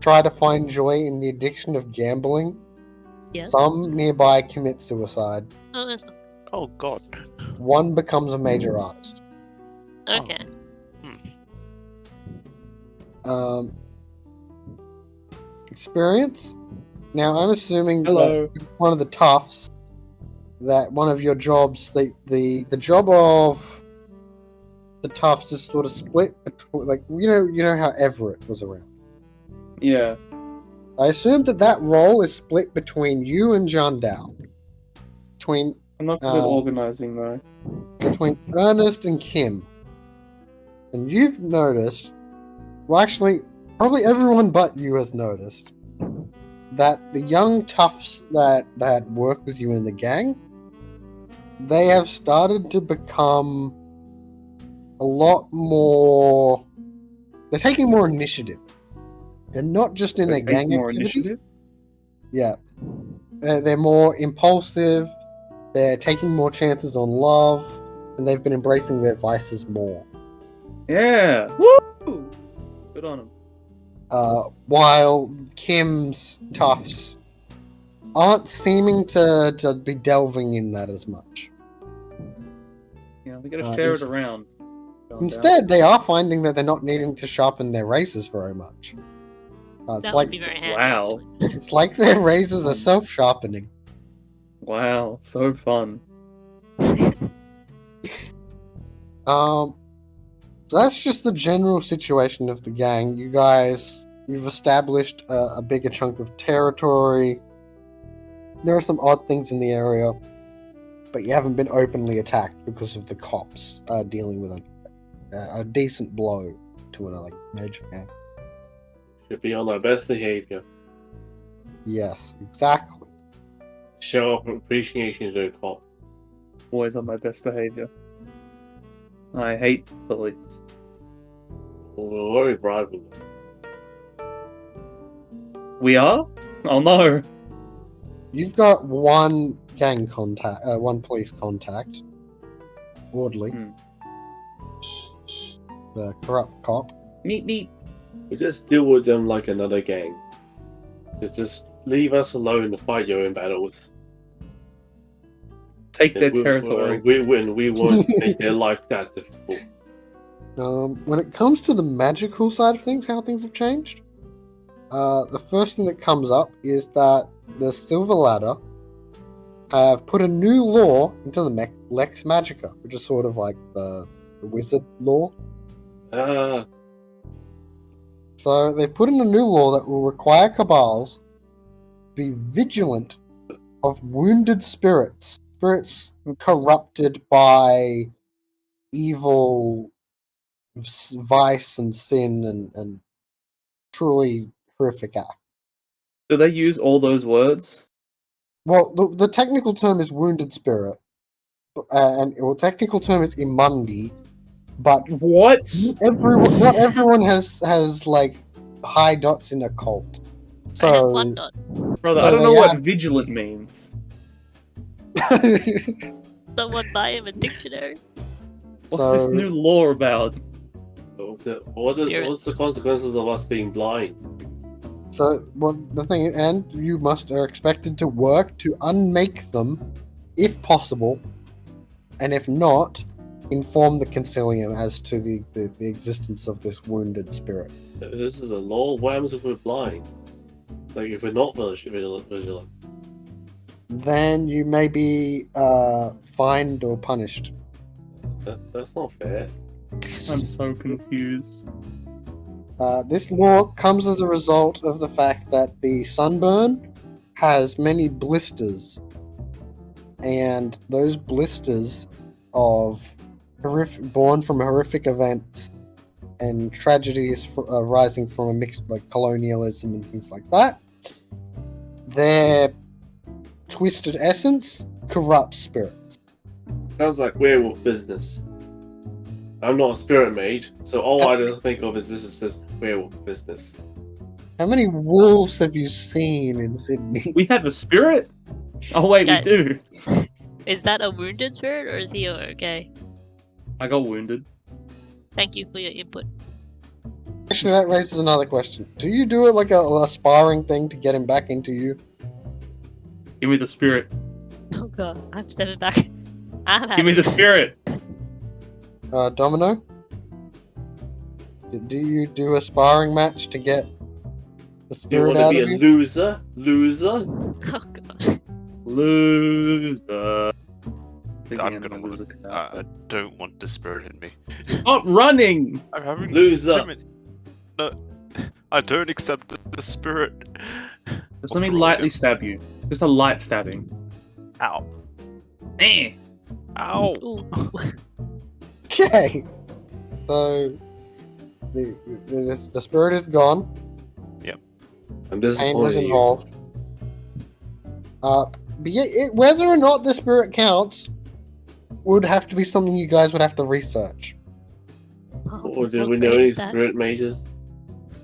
try to find joy in the addiction of gambling. Yes. Some nearby commit suicide. Oh, that's Oh God. One becomes a major artist. okay. Experience. Now I'm assuming Hello. that one of the toughs, that one of your jobs, the job of the toughs is sort of split between, like you know how Everett was around. Yeah. I assume that role is split between you and John Dow. Between I'm not good at organizing though. Ernest and Kim. And you've noticed, well actually, probably everyone but you has noticed, that the young toughs that work with you in the gang, they have started to become a lot more... They're taking more initiative. And not just in their gang activities. Yeah. They're more impulsive, they're taking more chances on love, and they've been embracing their vices more. Yeah. Woo! Good on them. While Kim's toughs aren't seeming to be delving in that as much. Yeah, we gotta share it around. Instead, they are finding that they're not needing to sharpen their razors very much. That would be very handy. Wow. It's like their razors are self-sharpening. Wow, so fun. So that's just the general situation of the gang. You've established a bigger chunk of territory. There are some odd things in the area, but you haven't been openly attacked because of the cops dealing with a decent blow to another major gang. Should be on our best behavior. Yes, exactly. Show up appreciation to the cops. Always on my best behavior. I hate police. We're already bribing them. We are? Oh no. You've got one gang contact, one police contact. Audley. The corrupt cop. Meet. We just deal with them like another gang. Just leave us alone to fight your own battles. Take their territory. We won't make their life that difficult. When it comes to the magical side of things, how things have changed, the first thing that comes up is that the Silver Ladder have put a new law into the Lex Magica, which is sort of like the wizard law. So they've put in a new law that will require cabals be vigilant of wounded spirits corrupted by evil, vice and sin and truly horrific act. Do they use all those words? Well, the technical term is wounded spirit, and the technical term is immundi, but what? Not everyone has like high dots in occult. I have So, one dot. Brother, So I don't know they what have- vigilant means. Someone buy him a dictionary. What's this new law about? What's the consequences of us being blind? So the thing, and you are expected to work to unmake them, if possible, and if not, inform the Concilium as to the existence of this wounded spirit. This is a law. What happens if we're blind? Like if we're not vigilant? Then you may be fined or punished. That's not fair. I'm so confused. This law comes as a result of the fact that the sunburn has many blisters, and those blisters born from horrific events and tragedies arising from a mix like colonialism and things like that. Their twisted essence corrupts spirits. Sounds like werewolf business. I'm not a spirit mage, so all I just think of is this is just werewolf business. How many wolves have you seen in Sydney? We have a spirit? Oh wait, Guys. we do. Is that a wounded spirit or is he okay? I got wounded. Thank you for your input. Actually, that raises another question. Do you do it like a sparring thing to get him back into you? Give me the spirit. Oh god, I'm stepping back. I'm Give me the spirit. Domino? Do you do a sparring match to get the You spirit want to out be of a you? loser? Oh god. Loser. I'm gonna lose. I don't want the spirit in me. Stop running! I'm having Loser. too many... No, I don't accept the spirit. Just let me lightly stab you. Just a light stabbing. Ow. Eh. Ow. Ooh. Okay. So the spirit is gone. I'm Pain was disappointed in you. involved. But whether or not the spirit counts would have to be something you guys would have to research. Or do What we know grade any is that? spirit mages?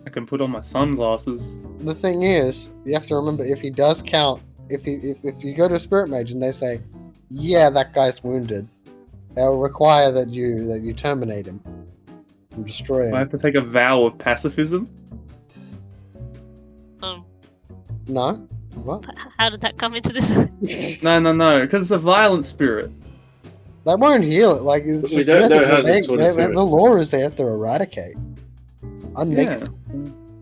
I can put on my sunglasses. The thing is, you have to remember if he does count, if you go to a spirit mage and they say, "Yeah, that guy's wounded," they'll require that you terminate him and destroy him. I have to take a vow of pacifism. No? What? How did that come into this? No, because it's a violent spirit. That won't heal it. Like it's We just, don't you have know how to they- destroy the they- spirit. the law is they have to eradicate, unmake. Yeah.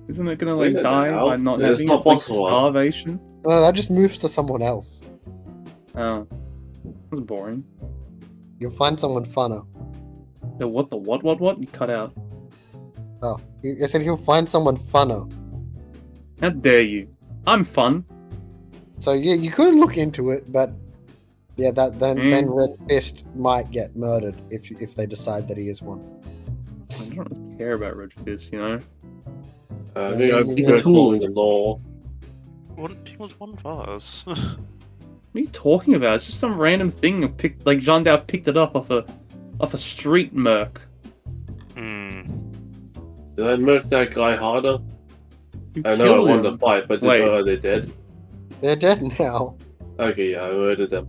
Isn't it gonna We like don't know die how. by not It's having not it, like, possible. starvation? No, that just moves to someone else. Oh. That's boring. You'll find someone funner. The what? You cut out. Oh, I said he'll find someone funner. How dare you? I'm fun. So yeah, you could look into it, but yeah, then Red Fist might get murdered if they decide that he is one. I don't really care about Red Fist, you know? I think I'm He's a tool. following the law. He was one of us. What are you talking about? It's just some random thing Jean Dao picked it up off a street merc. Did I murk that guy harder? You I know I killed won the him. fight, but Wait. are they dead? They're dead now. Okay, yeah, I murdered them.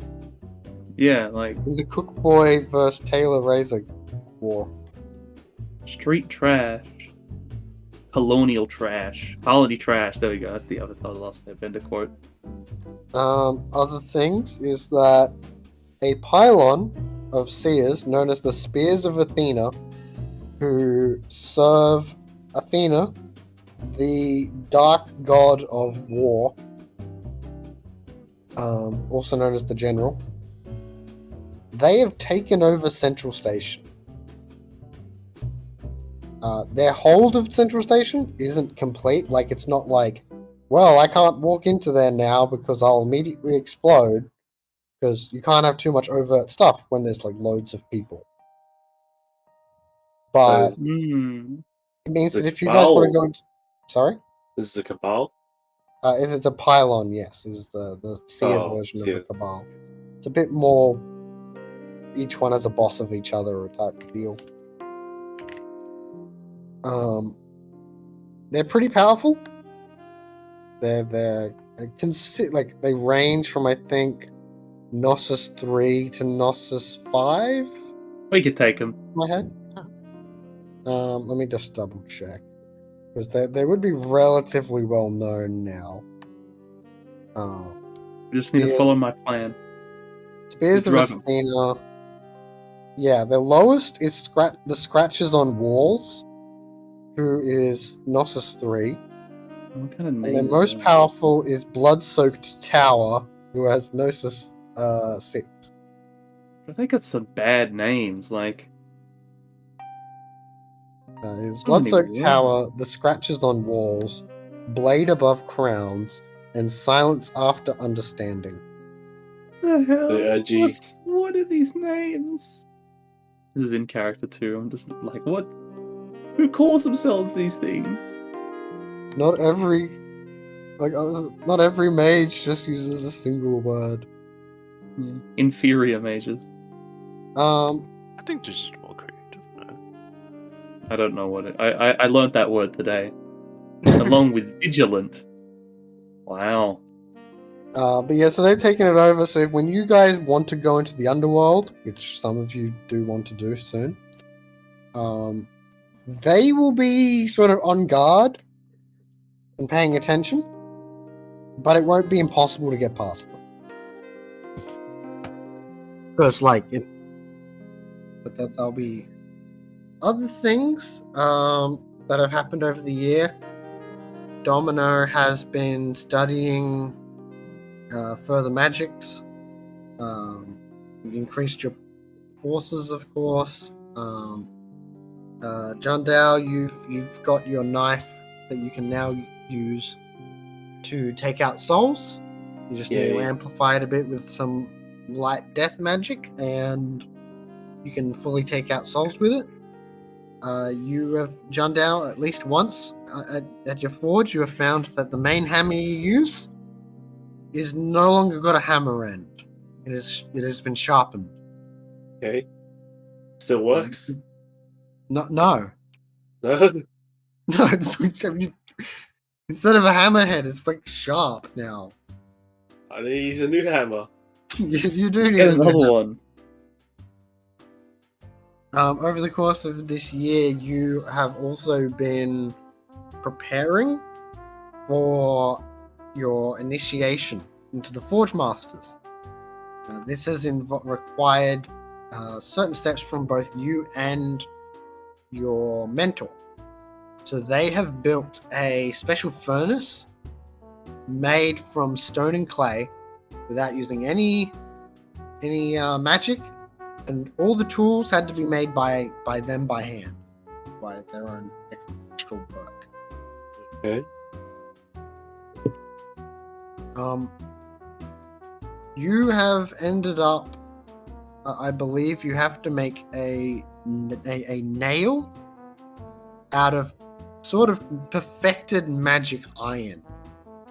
Yeah, like In the Cook Boy versus Taylor Razor war. street trash. Colonial trash. Holiday trash. There we go. That's the other last Bender quote. Other things is that a pylon of seers known as the Spears of Athena, who serve Athena, the dark god of war, also known as the General. They have taken over Central Station. Their hold of Central Station isn't complete. Like, it's not like, well, I can't walk into there now because I'll immediately explode. Because you can't have too much overt stuff when there's like loads of people. But it means that if you guys want to go into... Sorry? This is a cabal? If it's a pylon, yes. This is the seer version of seer. the cabal. It's a bit more... Each one has a boss of each other type of deal. They're pretty powerful. They're like they range from I think Gnosis 3 to Gnosis 5. We could take them. My head. Let me just double check because they would be relatively well known now. We just need to follow my plan. Spears of Drive 'em. Athena. Yeah, the lowest is the scratches on walls, who is Gnosis 3. What kind of name? And the is most that? powerful is Blood-Soaked Tower, who has Gnosis 6. I think it's some bad names. Like His So many Blood-Soaked words. Tower, the scratches on walls, Blade above crowns, and Silence after understanding. the hell? The edgy. What are these names? This is in character too. I'm just like, what? Who calls themselves these things? Not every mage just uses a single word. Yeah. Inferior mages. I think just more creative. No? I don't know what it. I learned that word today, along with vigilant. Wow. But yeah, so they've taken it over. So when you guys want to go into the underworld, which some of you do want to do soon, they will be sort of on guard and paying attention, but it won't be impossible to get past them. Because, but there'll be other things that have happened over the year. Domino has been studying further magics. You increased your forces, of course. Jundal, you've got your knife that you can now use to take out souls. You just need to amplify it a bit with some light death magic, and you can fully take out souls with it. You have Jundal at least once at your forge. You have found that the main hammer you use is no longer got a hammer end. It has been sharpened. Okay. Still works? No. No? No, instead of a hammerhead, it's like sharp now. I need to use a new hammer. You do need Get a new another hammer. one. Over the course of this year, you have also been preparing for your initiation into the Forge Masters. This has required certain steps from both you and your mentor. So they have built a special furnace made from stone and clay without using any magic, and all the tools had to be made by them by hand, by their own extra work. Okay. You have ended up, I believe you have to make a nail out of sort of perfected magic iron,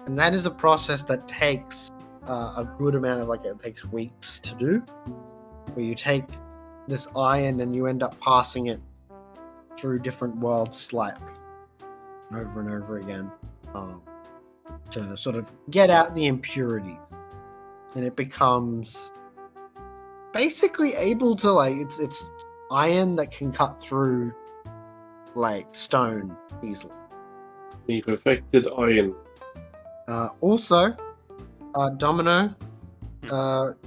and that is a process that takes a good amount of it takes weeks to do, where you take this iron and you end up passing it through different worlds slightly over and over again to sort of get out the impurities, and it becomes basically able to it's iron that can cut through stone easily. The perfected iron. Also, Domino,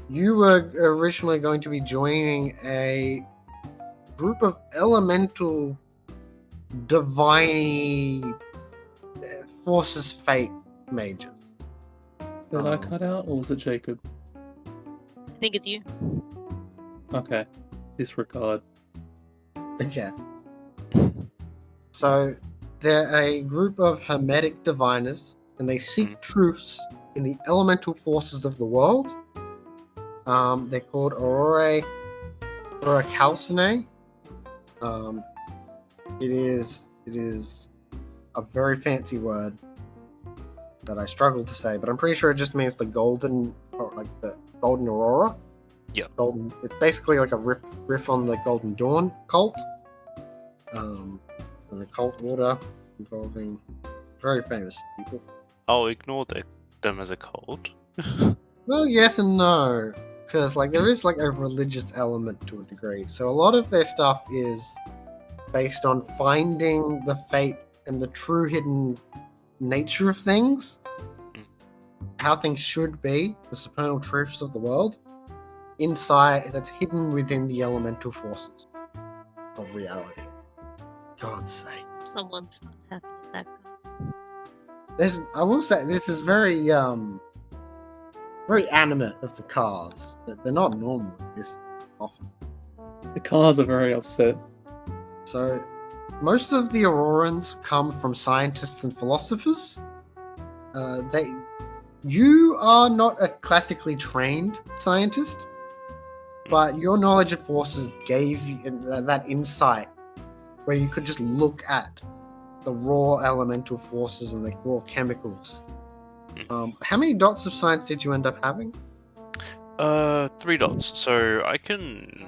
you were originally going to be joining a group of elemental divine forces fate mages. Did I cut out, or was it Jacob? I think it's you. Okay. Disregard. Okay. So they're a group of hermetic diviners, and they seek truths in the elemental forces of the world. They're called Aurora Calcinae. It is a very fancy word that I struggle to say, but I'm pretty sure it just means the golden, or the golden aurora. Yeah. Golden. It's basically like a riff on the Golden Dawn cult. And a cult order involving very famous people. I'll ignore them as a cult. Well, yes and no, because like there is like a religious element to a degree. So a lot of their stuff is based on finding the fate and the true hidden nature of things, how things should be, the supernal truths of the world, inside that's hidden within the elemental forces of reality. God's sake. Someone's not happy at that guy. I will say this is very very animate of the cars. They're not normally this often. The cars are very upset. So most of the Aurorans come from scientists and philosophers. You are not a classically trained scientist, but your knowledge of forces gave you that insight where you could just look at the raw elemental forces and the raw chemicals. How many dots of science did you end up having? 3 dots. So I didn't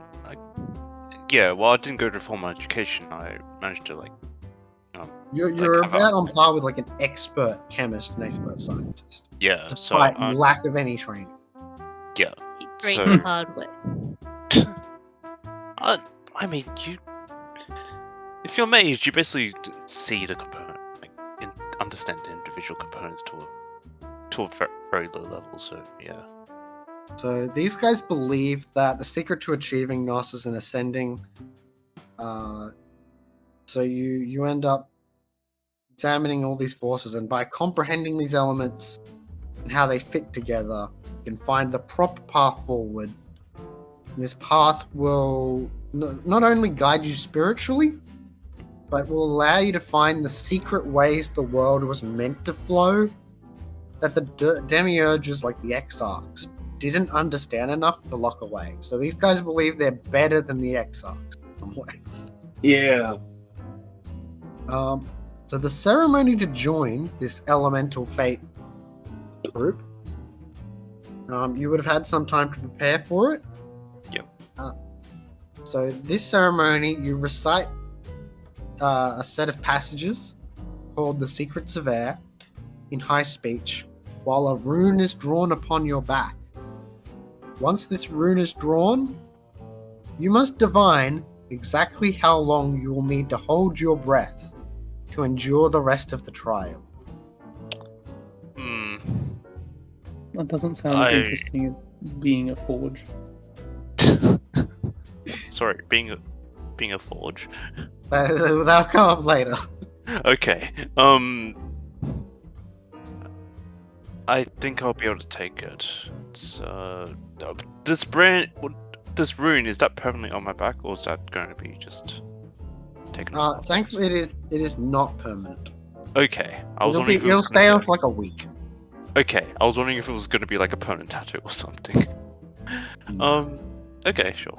go to formal education. I managed to You're about on par with like an expert chemist and expert scientist. Yeah, despite lack of any training. Yeah. He trained the hard way. I mean, if you're mage, you basically see the component, understand the individual components to a very low level. So yeah. So these guys believe that the secret to achieving Gnosis and ascending. So you end up examining all these forces, and by comprehending these elements and how they fit together, you can find the proper path forward. And this path will not only guide you spiritually, but will allow you to find the secret ways the world was meant to flow that the demiurges, like the Exarchs, didn't understand enough to lock away. So these guys believe they're better than the Exarchs in some ways. Yeah. So the ceremony to join this elemental fate group, you would have had some time to prepare for it. Yep. So this ceremony, you recite a set of passages called the Secrets of Air in high speech, while a rune is drawn upon your back. Once this rune is drawn, you must divine exactly how long you will need to hold your breath to endure the rest of the trial. That doesn't sound as interesting as being a forge. Sorry, being a forge. That'll come up later. Okay. I think I'll be able to take it. It's, this rune, is that permanently on my back, or is that going to be just taken off? Thankfully, it is not permanent. Okay. It'll stay on for like a week. Okay, I was wondering if it was going to be like a permanent tattoo or something. Okay, sure.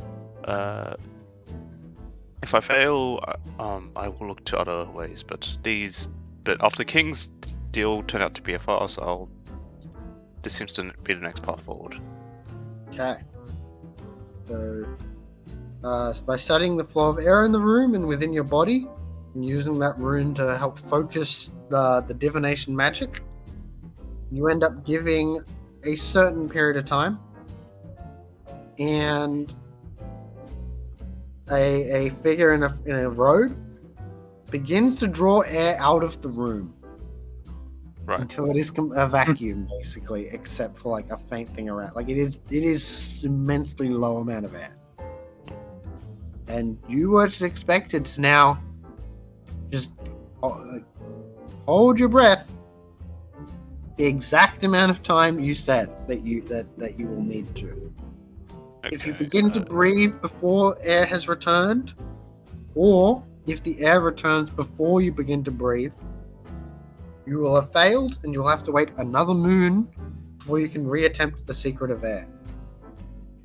If I fail, I will look to other ways. But after King's deal turned out to be a farce, this seems to be the next path forward. Okay. So by studying the flow of air in the room and within your body, and using that rune to help focus the divination magic, you end up giving a certain period of time, and a figure in a robe begins to draw air out of the room. Right. Until it is a vacuum, basically, except for like a faint thing around. Like it is immensely low amount of air, and you were expected to now just hold your breath the exact amount of time you said that you will need to. Okay, if you begin to breathe before air has returned, or if the air returns before you begin to breathe, you will have failed, and you'll have to wait another moon before you can reattempt the Secret of Air.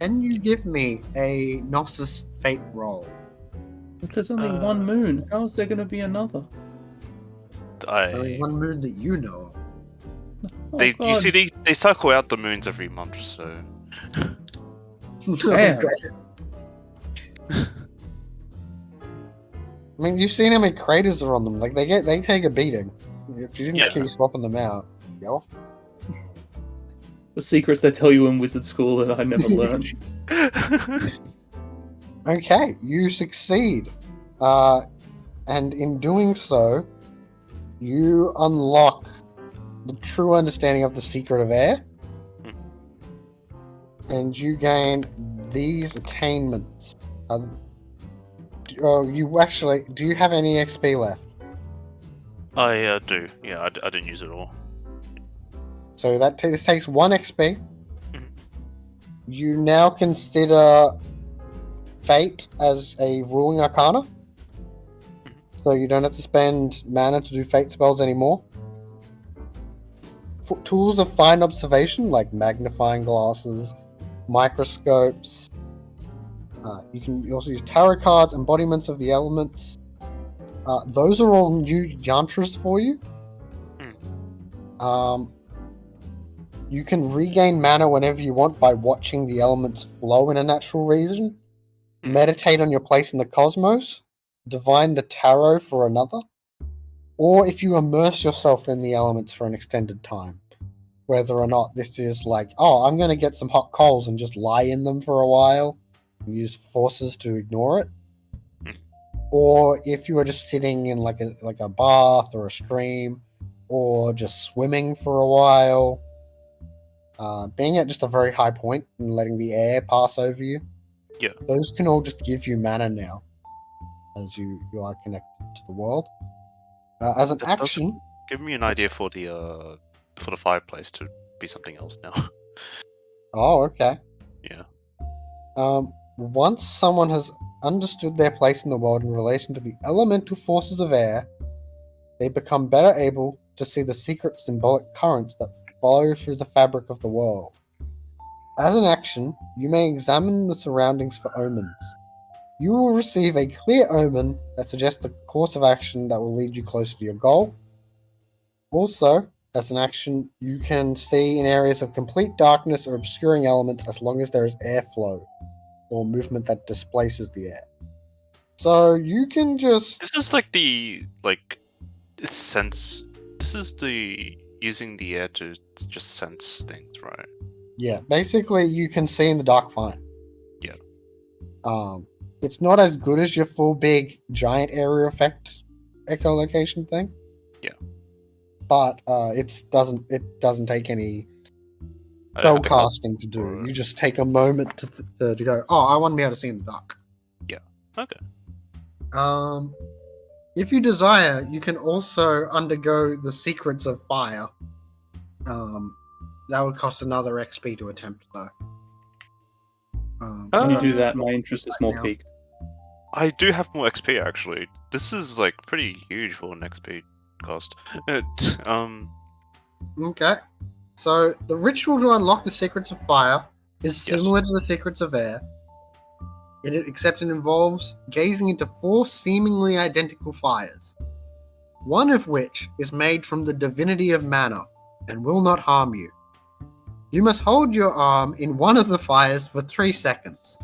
Can you give me a Gnosis Fate roll? But there's only one moon. How is there going to be another? Only one moon that you know of. You see, they cycle out the moons every month, so. Damn. I mean, you've seen how many craters are on them. Like they take a beating if you didn't keep swapping them out. Go off. The secrets they tell you in wizard school that I never learned. Okay, you succeed. And in doing so, you unlock the true understanding of the secret of air. And you gain these attainments. Do you have any XP left? I do. Yeah, I didn't use it all. So this takes 1 XP. Mhm. You now consider Fate as a ruling arcana. So you don't have to spend mana to do Fate spells anymore. For tools of fine observation, like magnifying glasses, microscopes. You can also use tarot cards, embodiments of the elements. Those are all new yantras for you. You can regain mana whenever you want by watching the elements flow in a natural region. Meditate on your place in the cosmos. Divine the tarot for another. Or if you immerse yourself in the elements for an extended time. Whether or not this is like, oh, I'm going to get some hot coals and just lie in them for a while and use forces to ignore it. Or if you are just sitting in like a bath or a stream, or just swimming for a while, being at just a very high point and letting the air pass over you. Yeah. Those can all just give you mana now, as you are connected to the world. As an That does action, give me an idea for the fireplace to be something else now. oh, okay. Yeah. Once someone has understood their place in the world in relation to the elemental forces of air, they become better able to see the secret symbolic currents that follow through the fabric of the world. As an action, you may examine the surroundings for omens. You will receive a clear omen that suggests the course of action that will lead you closer to your goal. Also, as an action, you can see in areas of complete darkness or obscuring elements as long as there is airflow or movement that displaces the air. So you can just... This is like the sense. This is the using the air to just sense things, right? Yeah, basically you can see in the dark fine. Yeah. It's not as good as your full big giant area effect echolocation thing. Yeah. But it doesn't take any I don't have spell to casting to do. or- You just take a moment to go, oh, I want to be able to see in the dark. Okay. If you desire, you can also undergo the secrets of fire. That would cost another XP to attempt, though. When you do Uh, that, my interest is more now. piqued. I do have more XP actually. This is like pretty huge for an XP cost. Okay. So the ritual to unlock the secrets of fire is Yes. similar to the secrets of air. Except it involves gazing into 4 seemingly identical fires. One of which is made from the divinity of mana and will not harm you. You must hold your arm in one of the fires for 3 seconds.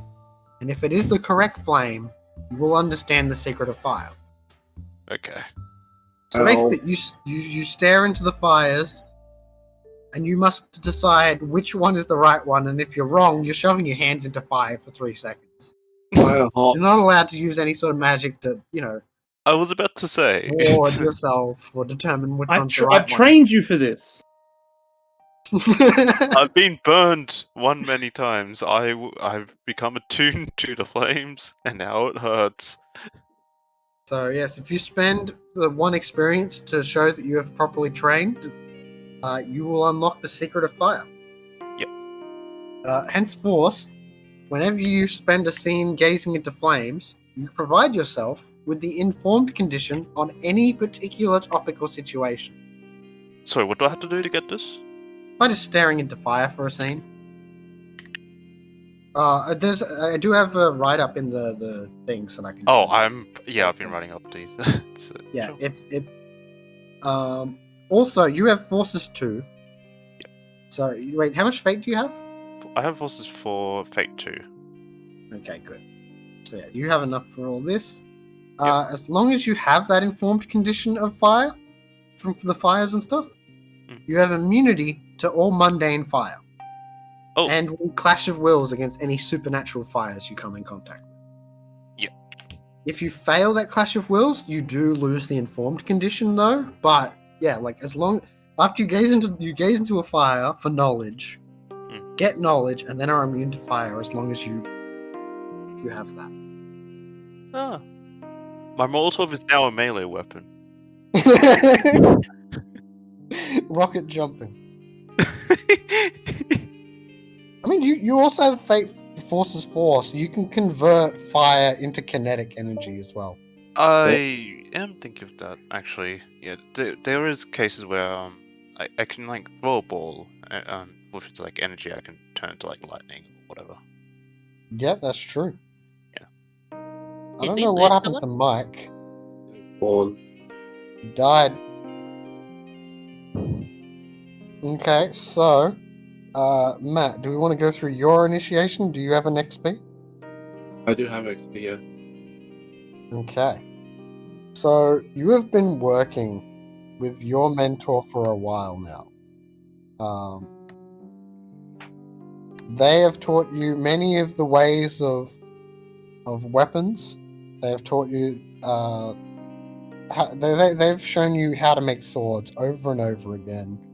And if it is the correct flame, you will understand the secret of fire. Okay. So basically, you stare into the fires, and you must decide which one is the right one. And if you're wrong, you're shoving your hands into fire for 3 seconds. Fire hot. You're not allowed to use any sort of magic to, I was about to say. ward yourself or determine which one's the I've right trained you for this. one. I've been burned many times. I've become attuned to the flames, and now it hurts. So yes, if you spend the 1 experience to show that you have properly trained, you will unlock the secret of fire. Yep. Henceforth, whenever you spend a scene gazing into flames, you provide yourself with the informed condition on any particular topic or situation. Sorry, what do I have to do to get this? By just staring into fire for a scene. I do have a write-up in the things that I can Oh, send. I've been writing up these. So, Yeah, sure. Also, you have forces too. So, wait, how much fate do you have? I have forces for Fate 2. Okay, good. So, yeah, you have enough for all this. As long as you have that informed condition of fire, from the fires and stuff, you have immunity to all mundane fire. Oh. And will clash of wills against any supernatural fires you come in contact with. Yep. If you fail that clash of wills, you do lose the informed condition though. But yeah, like as long after you gaze into a fire for knowledge, get knowledge, and then are immune to fire as long as you have that. Ah. My Molotov is now a melee weapon. Rocket jumping. I mean, you also have Fate Forces 4, so you can convert fire into kinetic energy as well. I am thinking of that, actually. Yeah, there is cases where I can like throw a ball, and with its like energy, I can turn it to like lightning or whatever. Yeah, that's true. Yeah. I Did don't we know what lose happened to Mike. Born. He died. Okay, so, Matt, do we want to go through your initiation? Do you have an XP? I do have XP, yeah. Okay. So, you have been working with your mentor for a while now. They have taught you many of the ways of weapons. They have taught you, they've shown you how to make swords over and over again.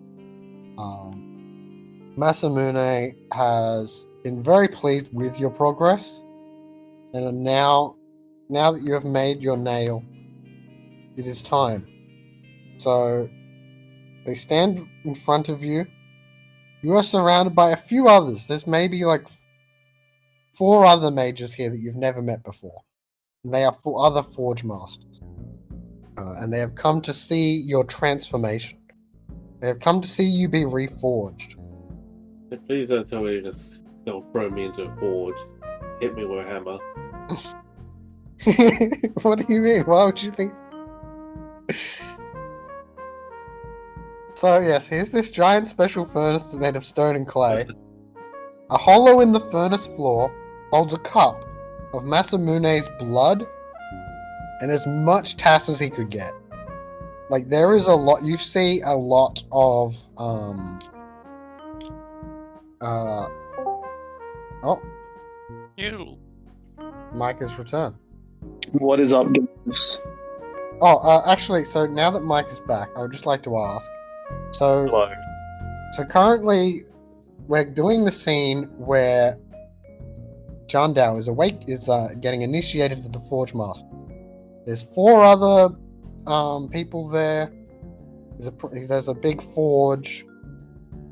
Masamune has been very pleased with your progress, and now that you have made your nail, it is time. So they stand in front of you. You are surrounded by a few others. There's maybe like 4 other mages here that you've never met before, and they are 4 other forge masters, and they have come to see your transformation. They have come to see you be reforged. Please don't tell me just throw me into a forge. Hit me with a hammer. What do you mean? Why would you think? So yes, here's this giant special furnace made of stone and clay. A hollow in the furnace floor holds a cup of Masamune's blood and as much tass as he could get. Like, there is a lot. You see a lot of oh, You. Mike has returned. What is up, guys? Oh, actually, so now that Mike is back, I would just like to ask. So, Hello. so currently, we're doing the scene where John Dow is getting initiated to the Forge Master. There's 4 other people there. There's a big forge.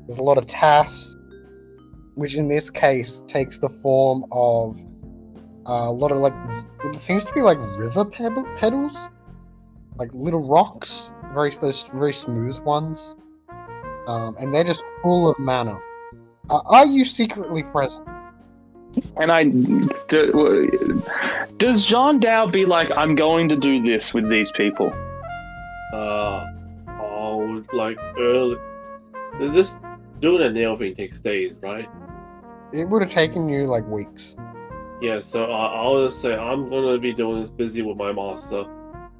There's a lot of tasks, which in this case takes the form of a lot of like it seems to be like river pedals, like little rocks, those very smooth ones, and they're just full of mana. Are you secretly present? And does John Dow be like, I'm going to do this with these people? Like early. Is this doing a nail thing takes days, right? It would have taken you like weeks. Yeah, so I'll just say I'm gonna be doing this busy with my master.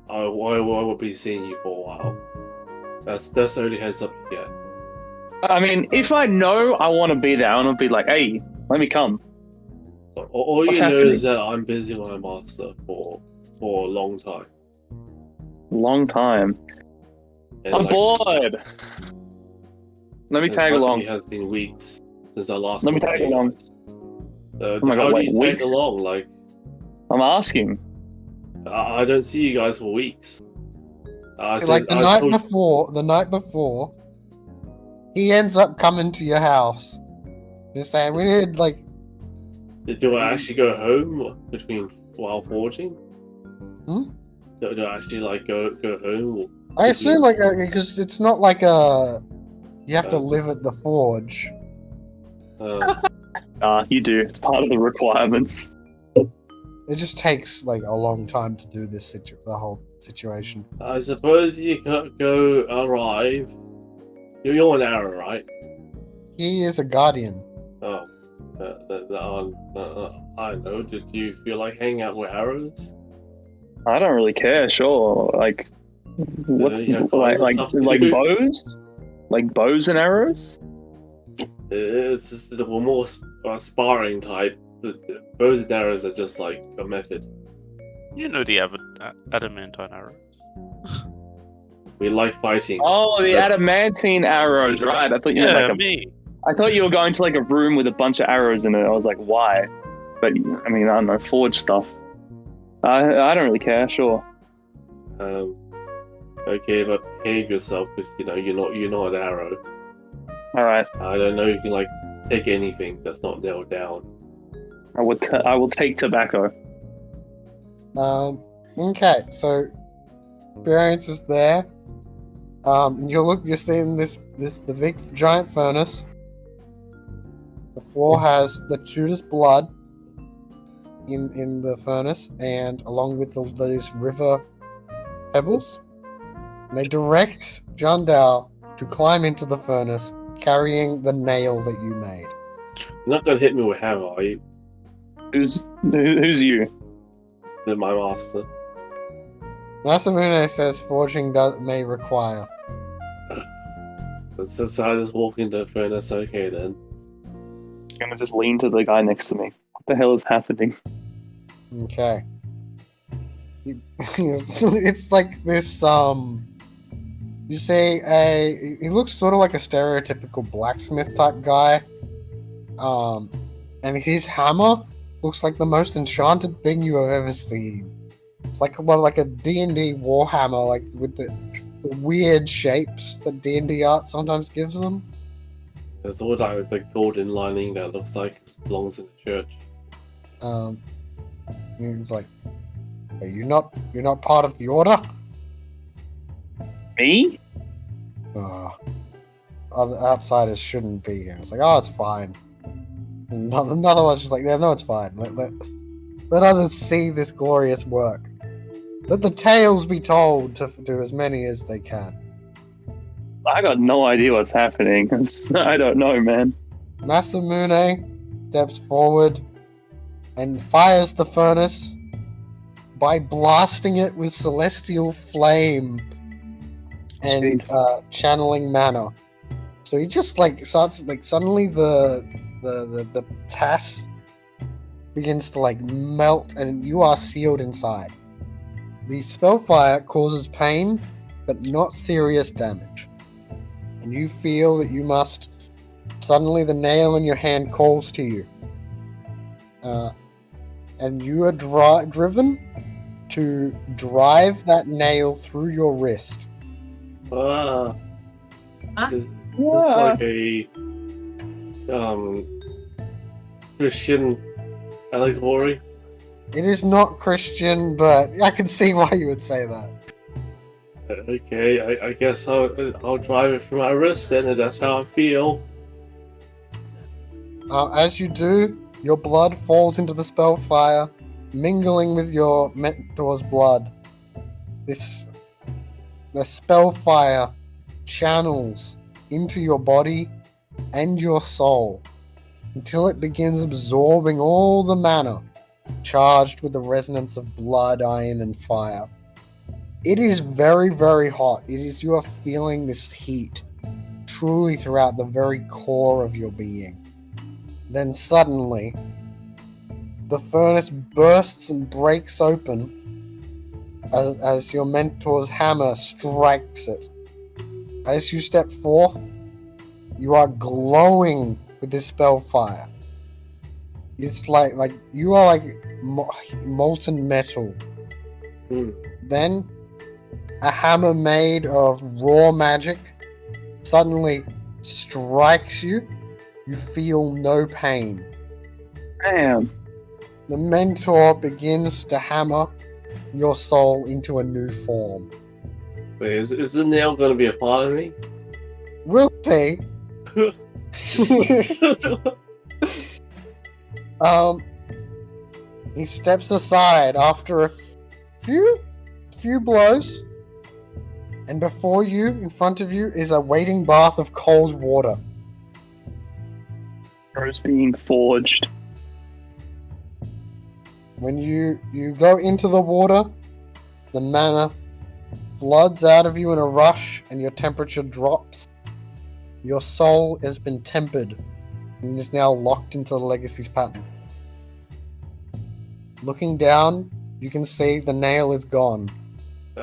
I will be seeing you for a while. That's the only heads up you get. I mean, if I know I want to be there, I'm going to be like, hey, let me come. All What's you know happening? is that I'm busy with my master for a long time. Long time. And I'm bored. Let me tag along. It has been weeks since I last. Let me talked tag to you along. guys. So Oh my how God, do wait, you tag weeks? along? Like I'm asking. I don't see you guys for weeks. Like the night before, he ends up coming to your house. Just saying, we need like. Do I actually go home while forging? Hmm? Do I actually like go home? I assume like because it's not like you have to That's live just- at the forge. You do. It's part of the requirements. It just takes like a long time to do this the whole situation. I suppose you go arrive. You're an arrow, right? He is a guardian. Oh, I don't know. Did you feel like hanging out with arrows? I don't really care. Sure. Like, what's you have like stuff to like do. bows? Like bows and arrows? It's just a more sparring type. The bows and arrows are just like a method. You know the adamantine arrows. We like fighting. Oh, the But- adamantine arrows, right? I thought you meant Yeah, like me. I thought you were going to like a room with a bunch of arrows in it. I was like, why? But I mean, I don't know, forge stuff. I don't really care. Sure. Okay, but behave yourself because you're not an arrow. All right. I don't know if you can like take anything that's not nailed down. I will take tobacco. Okay, so experience is there. You're seeing the big giant furnace. The floor has the Judas blood in the furnace, and along with those river pebbles. And they direct John Dow to climb into the furnace, carrying the nail that you made. You're not gonna hit me with hammer, are you? Who's you? They're my master. Masamune says forging may require. So I just walk into the furnace. Okay then. I'm gonna just lean to the guy next to me. What the hell is happening? Okay. It's like this, you say he looks sort of like a stereotypical blacksmith type guy. And his hammer looks like the most enchanted thing you have ever seen. It's like a D&D warhammer, like with the weird shapes that D&D art sometimes gives them. There's all like the golden lining that looks like it belongs in the church. He's like, "Are you're not part of the order?" Me? Other outsiders shouldn't be here. It's like, oh, it's fine. And another one's just like, yeah, no, it's fine. Let others see this glorious work. Let the tales be told to as many as they can. I got no idea what's happening. I don't know, man. Masamune steps forward and fires the furnace by blasting it with celestial flame and Jeez. channeling mana. So he just like starts like suddenly the tass begins to like melt and you are sealed inside. The spellfire causes pain, but not serious damage. And you feel that you must. Suddenly, the nail in your hand calls to you. And you are driven to drive that nail through your wrist. Is this like a Christian allegory? It is not Christian, but I can see why you would say that. Okay, I guess I'll drive it through my wrist then, and that's how I feel. As you do, your blood falls into the spellfire, mingling with your mentor's blood. The spellfire channels into your body and your soul until it begins absorbing all the mana charged with the resonance of blood, iron, and fire. It is very, very hot. You are feeling this heat truly throughout the very core of your being. Then suddenly, the furnace bursts and breaks open as your mentor's hammer strikes it. As you step forth, you are glowing with this spellfire. It's like you are like molten metal. Then, a hammer made of raw magic suddenly strikes you. You feel no pain. Damn. The mentor begins to hammer your soul into a new form. Wait, is the nail going to be a part of me? We'll see. He steps aside after a few blows, and before you, in front of you, is a waiting bath of cold water. Arrows being forged. When you go into the water, the mana floods out of you in a rush, and your temperature drops Your soul has been tempered and is now locked into the legacy's pattern. Looking down, you can see the nail is gone,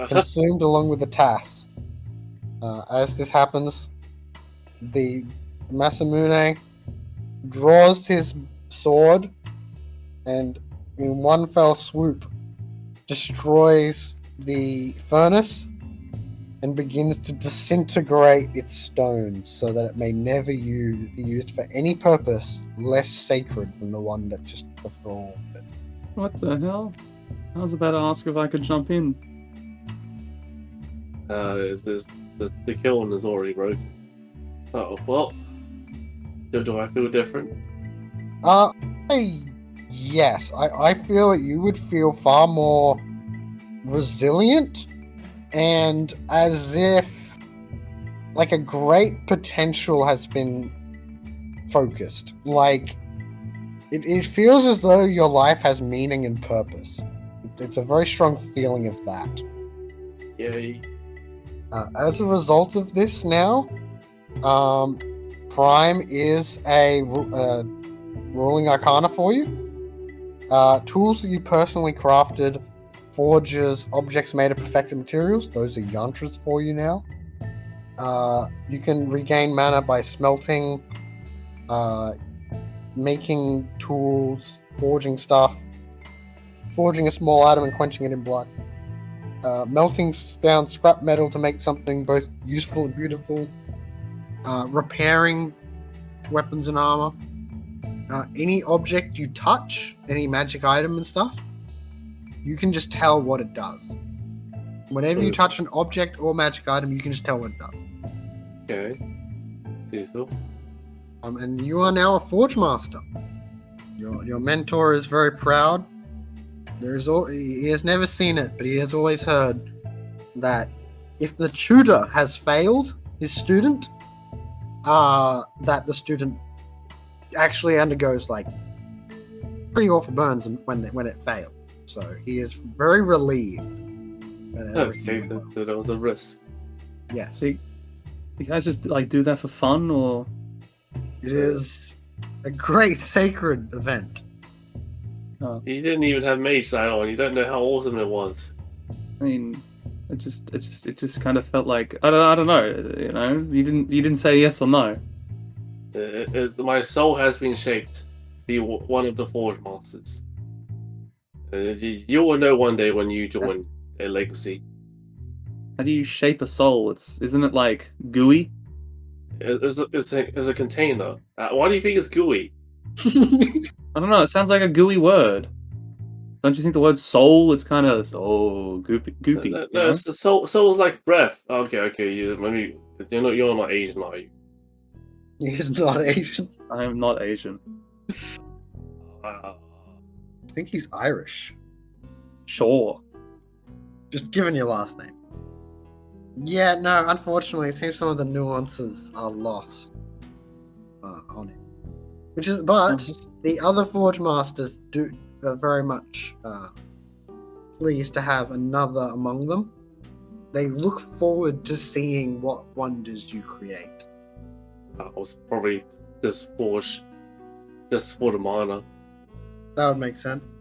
consumed along with the tass. As this happens, the Masamune draws his sword and in one fell swoop destroys the furnace and begins to disintegrate its stones so that it may never be used for any purpose less sacred than the one that just before it. What the hell? I was about to ask if I could jump in. The kiln is already broken. Oh, well. Do I feel different? Yes. I feel that you would feel far more resilient and as if like a great potential has been focused. Like it feels as though your life has meaning and purpose. It's a very strong feeling of that. Yay. As a result of this now, Prime is a ruling arcana for you. Tools that you personally crafted, forges, objects made of perfected materials, those are yantras for you now. You can regain mana by smelting, making tools, forging stuff, forging a small item and quenching it in blood. Melting down scrap metal to make something both useful and beautiful. Repairing weapons and armor. Any object you touch, any magic item and stuff, you can just tell what it does. Whenever you touch an object or magic item, you can just tell what it does. Okay. See so. And you are now a Forge Master. Your mentor is very proud. He has never seen it, but he has always heard that if the tutor has failed his student, that the student actually undergoes like pretty awful burns when it fails. So he is very relieved. Okay, so there was a risk. Yes. You guys just like do that for fun, or It is a great sacred event. You didn't even have mage side on. You don't know how awesome it was. I mean, it just kind of felt like I don't know. You know, you didn't say yes or no. My soul has been shaped to be one of the Forge Masters. You will know one day when you join a legacy. How do you shape a soul? Isn't it like gooey? It's a container. Why do you think it's gooey? I don't know. It sounds like a gooey word. Don't you think the word soul? It's kind of goopy. No, it's the soul's like breath. Okay. You're not Asian, are you? He's not Asian. I am not Asian. I think he's Irish. Sure. Just giving your last name. Yeah, no, unfortunately, it seems some of the nuances are lost on it. But the other Forge Masters are very much pleased to have another among them. They look forward to seeing what wonders you create. I was probably just for the mana. That would make sense.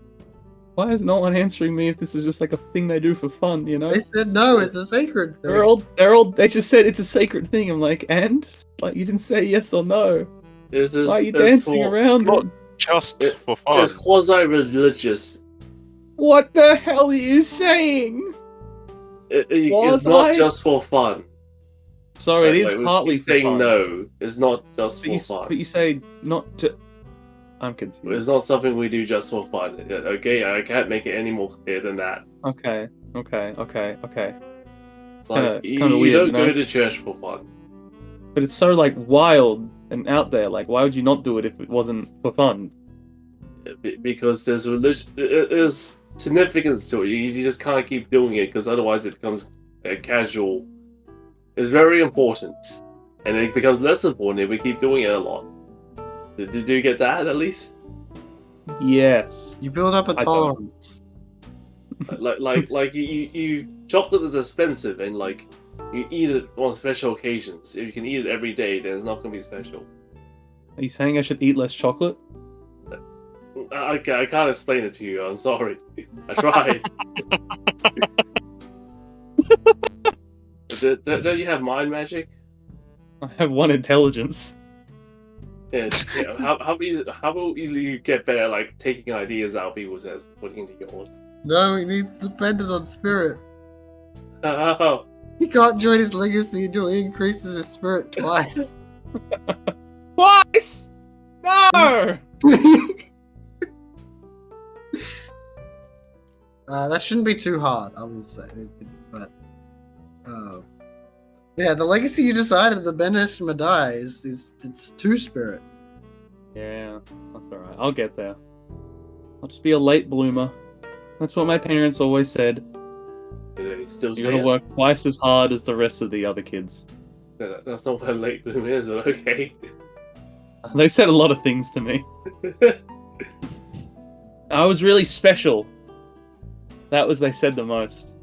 Why is no one answering me if this is just like a thing they do for fun, you know? They said no, it's a sacred thing. They just said it's a sacred thing. I'm like, and? Like, you didn't say yes or no. Why are you dancing around Not it? just for fun. It's quasi-religious. What the hell are you saying? It's not just for fun. Sorry, it is partly for saying fun. No, it's not just for fun. But you say not to... I'm confused. It's not something we do just for fun. Okay, I can't make it any more clear than that. Okay. It's like, you weird, don't you know? go to church for fun. But it's so, like, wild and out there. Like, why would you not do it if it wasn't for fun? Because there's religion. There's significance to it. You just can't keep doing it because otherwise it becomes casual. It's very important. And it becomes less important if we keep doing it a lot. Did you get that at least? Yes. You build up a tolerance. like you chocolate is expensive and like You eat it on special occasions. If you can eat it every day, then it's not going to be special. Are you saying I should eat less chocolate? I can't explain it to you. I'm sorry. I tried. Don't you have mind magic? I have 1 intelligence. Yes. Yeah. How easily you get better like taking ideas out of people's heads, putting into yours? No, he needs dependent on spirit. Oh, He can't join his legacy until he increases his spirit twice. Twice! No! That shouldn't be too hard, I will say. But yeah, the legacy you decided the Benish Madai is it's 2 spirit. Yeah, that's alright. I'll get there. I'll just be a late bloomer. That's what my parents always said. he still You gotta work twice as hard as the rest of the other kids. That's not what a late bloom is, but okay. They said a lot of things to me. I was really special. That was they said the most.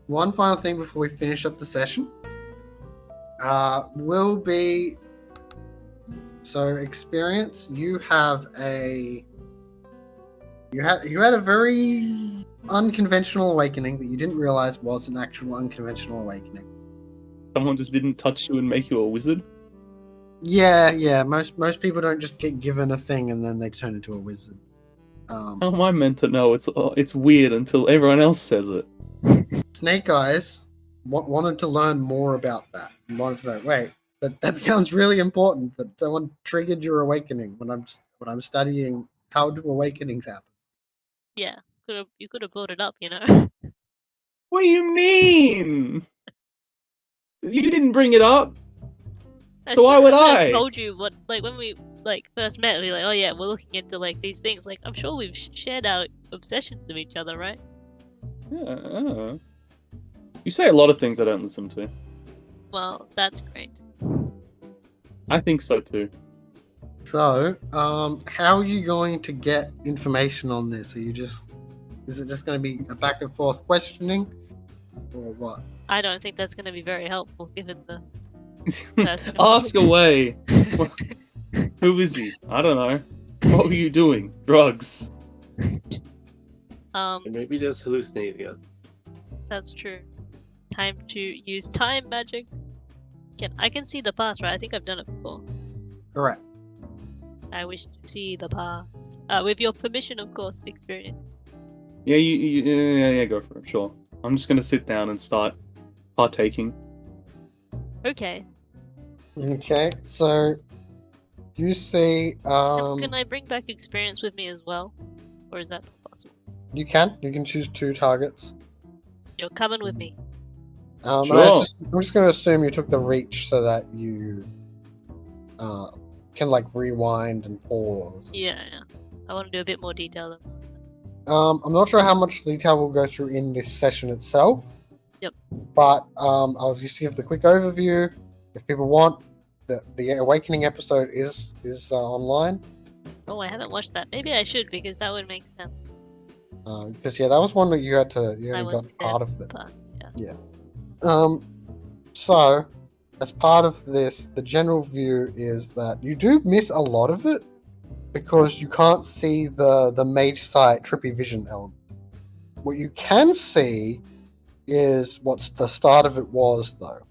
One final thing before we finish up the session. Will be experience. You had a very unconventional awakening that you didn't realize was an actual unconventional awakening. Someone just didn't touch you and make you a wizard? Yeah. Most people don't just get given a thing and then they turn into a wizard. How am I meant to know? It's weird until everyone else says it. Snake Eyes wanted to learn more about that. And wanted to know, wait, that sounds really important. That someone triggered your awakening when I'm studying how do awakenings happen. Yeah, you could have brought it up, you know. What do you mean? You didn't bring it up. So why would I? Told you what, like when we first met, we were like, oh yeah, we're looking into these things. Like I'm sure we've shared our obsessions of each other, right? Yeah. You say a lot of things I don't listen to. Well, that's great. I think so too. So, how are you going to get information on this? Is it just going to be a back and forth questioning, or what? I don't think that's going to be very helpful given the. Ask away. Who is he? I don't know. What were you doing? Drugs. Maybe just hallucinating again. That's true. Time to use time magic. I can see the past, right? I think I've done it before. Correct. I wish to see the past. With your permission, of course, experience. Yeah, yeah, go for it. Sure. I'm just gonna sit down and start partaking. Okay. Okay, so you see. Can I bring back experience with me as well, or is that not possible? You can choose 2 targets. You're coming with me. Sure. I'm just going to assume you took the reach so that you can rewind and pause. Yeah. I want to do a bit more detail than last time. I'm not sure how much detail we'll go through in this session itself. Yep. But I'll just give the quick overview. If people want, the Awakening episode is online. Oh, I haven't watched that. Maybe I should because that would make sense. Because that was one that you got part of it. Yeah. So, as part of this, the general view is that you do miss a lot of it because you can't see the mage site trippy vision element. What you can see is what's the start of it was, though,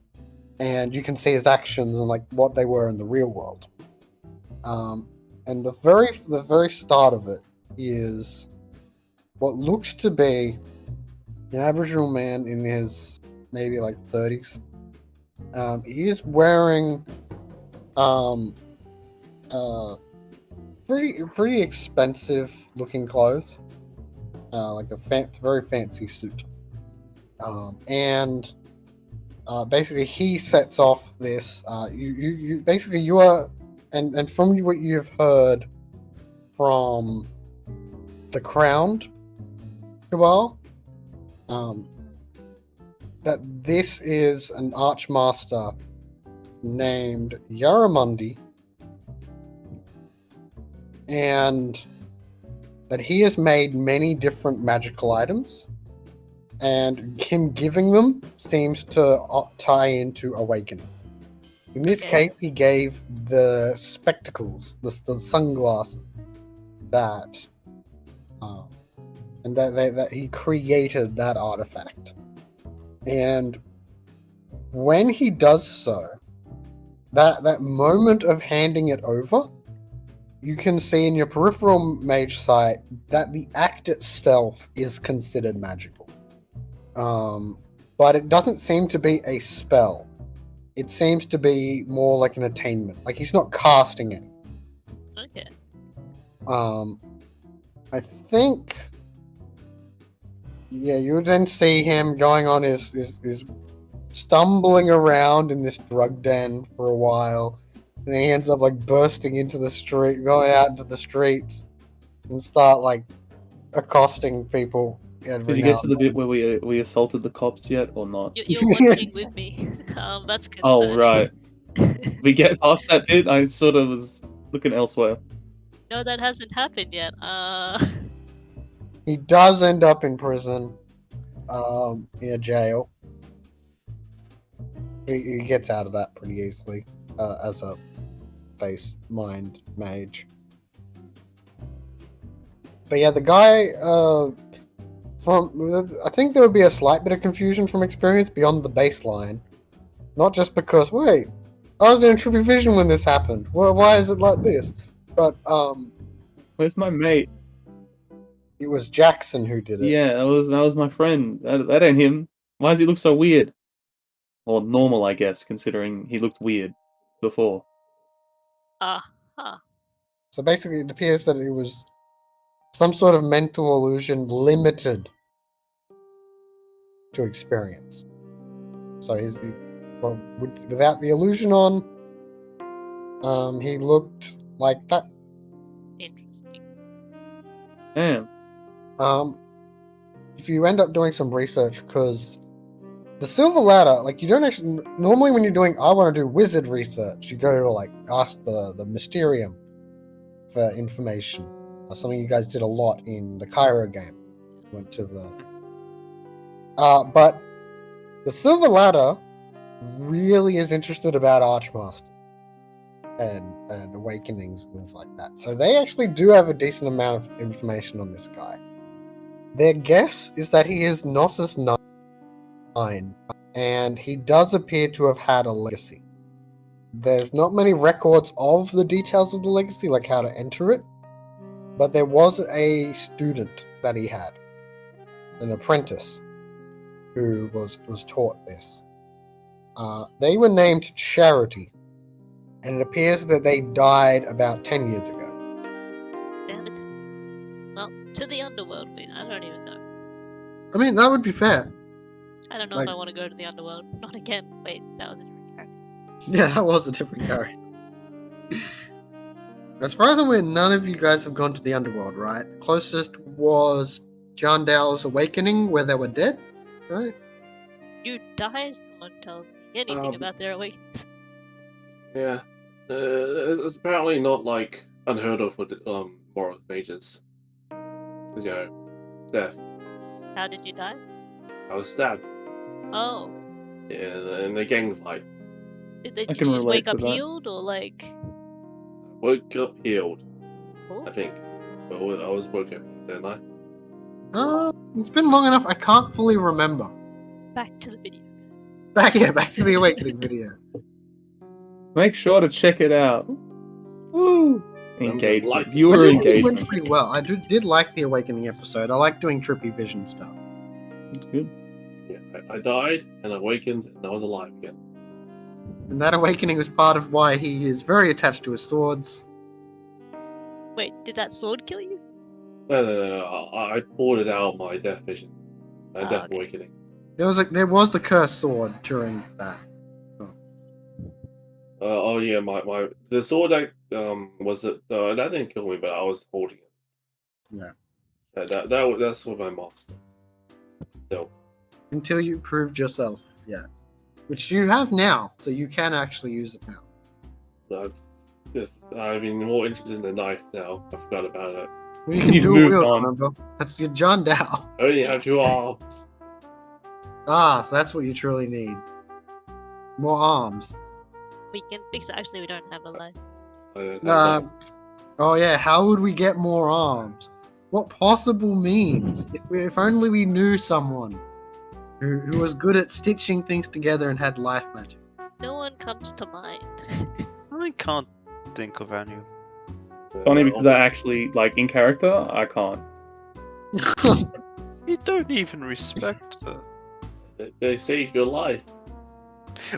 and you can see his actions and what they were in the real world. And the very start of it is what looks to be an Aboriginal man in his maybe 30s. He is wearing pretty expensive looking clothes, very fancy suit. And basically he sets off this. You are, and from what you've heard from the Crowned Cabal, that this is an Archmaster named Yarramundi, and that he has made many different magical items, and him giving them seems to tie into awakening. In this case, he gave the spectacles, the sunglasses, that he created that artifact. And when he does so, that moment of handing it over, you can see in your peripheral mage sight that the act itself is considered magical. But it doesn't seem to be a spell. It seems to be more like an attainment. Like he's not casting it. Okay. I think. Yeah, you would then see him going on his stumbling around in this drug den for a while. And he ends up like bursting into the street, going out into the streets, and start like accosting people. Did you get to the bit where we assaulted the cops yet, or not? You're watching with me. That's concerning. Oh right. We get past that bit. I sort of was looking elsewhere. No, that hasn't happened yet. He does end up in prison, in a jail. He gets out of that pretty easily, as a base mind mage. But yeah, the guy, I think there would be a slight bit of confusion from experience beyond the baseline. Not just because, wait, I was in Trippy Vision when this happened. Well, why is it like this? But, where's my mate? It was Jackson who did it. Yeah, that was my friend. That ain't him. Why does he look so weird? Or normal, I guess, considering he looked weird before. So basically, it appears that it was some sort of mental illusion limited to experience. So without the illusion on, he looked like that. Interesting. Damn. If you end up doing some research, because the Silver Ladder, like you don't actually normally when you're doing, I want to do wizard research, you go to like ask the Mysterium for information. Something you guys did a lot in the Cairo game. Went to the, but the Silver Ladder really is interested about Archmasters and awakenings and things like that. So they actually do have a decent amount of information on this guy. Their guess is that he is Gnosis 9, and he does appear to have had a legacy. There's not many records of the details of the legacy, like how to enter it, but there was a student that he had, an apprentice, who was taught this. They were named Charity, and it appears that they died about 10 years ago. Damn it. Well, to the underworld, I don't even know. I mean, that would be fair. I don't know if I want to go to the underworld. Not again. Wait, that was a different character. Yeah, that was a different character. As far as I'm aware, none of you guys have gone to the underworld, right? The closest was John Dow's Awakening, where they were dead, right? You died? No one tells me anything about their awakenings. Yeah. It's apparently not like unheard of for moral mages. Because, death. How did you die? I was stabbed. Oh. Yeah, in a gang fight. Did you can just relate wake to up that. healed, or like... Woke up healed, Oh. I think. But I was broken, didn't I? It's been long enough, I can't fully remember. Back to the video. Back to the Awakening video. Make sure to check it out. Woo! Engagement. Like- Viewer I think it engagement. went pretty well. I did like the Awakening episode. I like doing Trippy Vision stuff. It's good. Yeah, I died and awakened and I was alive again. And that awakening was part of why he is very attached to his swords. Wait, did that sword kill you? No, I poured it out of my death vision. My death Okay. awakening. There was the cursed sword during that. Oh yeah, the sword that was it that didn't kill me, but I was holding it. Yeah. That's what my master. So Until you proved yourself, yeah. Which you have now, so you can actually use it now. I've been more interested in the knife now. I forgot about it. Well, you can You've dual moved wield, on. remember? That's your John Dow. I only have 2 arms. So that's what you truly need. More arms. We can fix it. Actually, we don't have a life. Oh yeah, how would we get more arms? What possible means? If only we knew someone who was good at stitching things together and had life magic. No one comes to mind. I can't think of any. Funny because I actually, like, in character, I can't. You don't even respect her. They saved your life.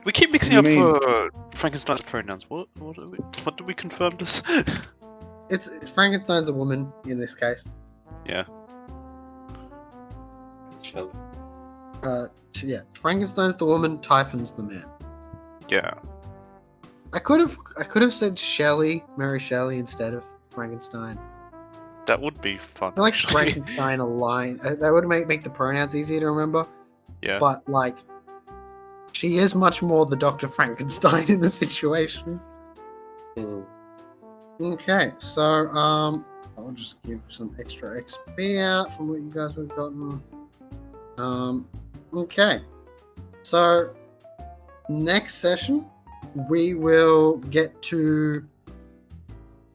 We keep mixing You up mean- Frankenstein's pronouns. What do we confirm this? It's Frankenstein's a woman in this case. Yeah. Shelley. Yeah, Frankenstein's the woman, Typhon's the man. Yeah. I could have said Shelley, Mary Shelley instead of Frankenstein. That would be fun. I like actually. Frankenstein aligned. That would make the pronouns easier to remember. Yeah. But like, she is much more the Dr. Frankenstein in the situation. Mm. Okay, so I'll just give some extra XP out from what you guys would have gotten. Okay, so next session we will get to.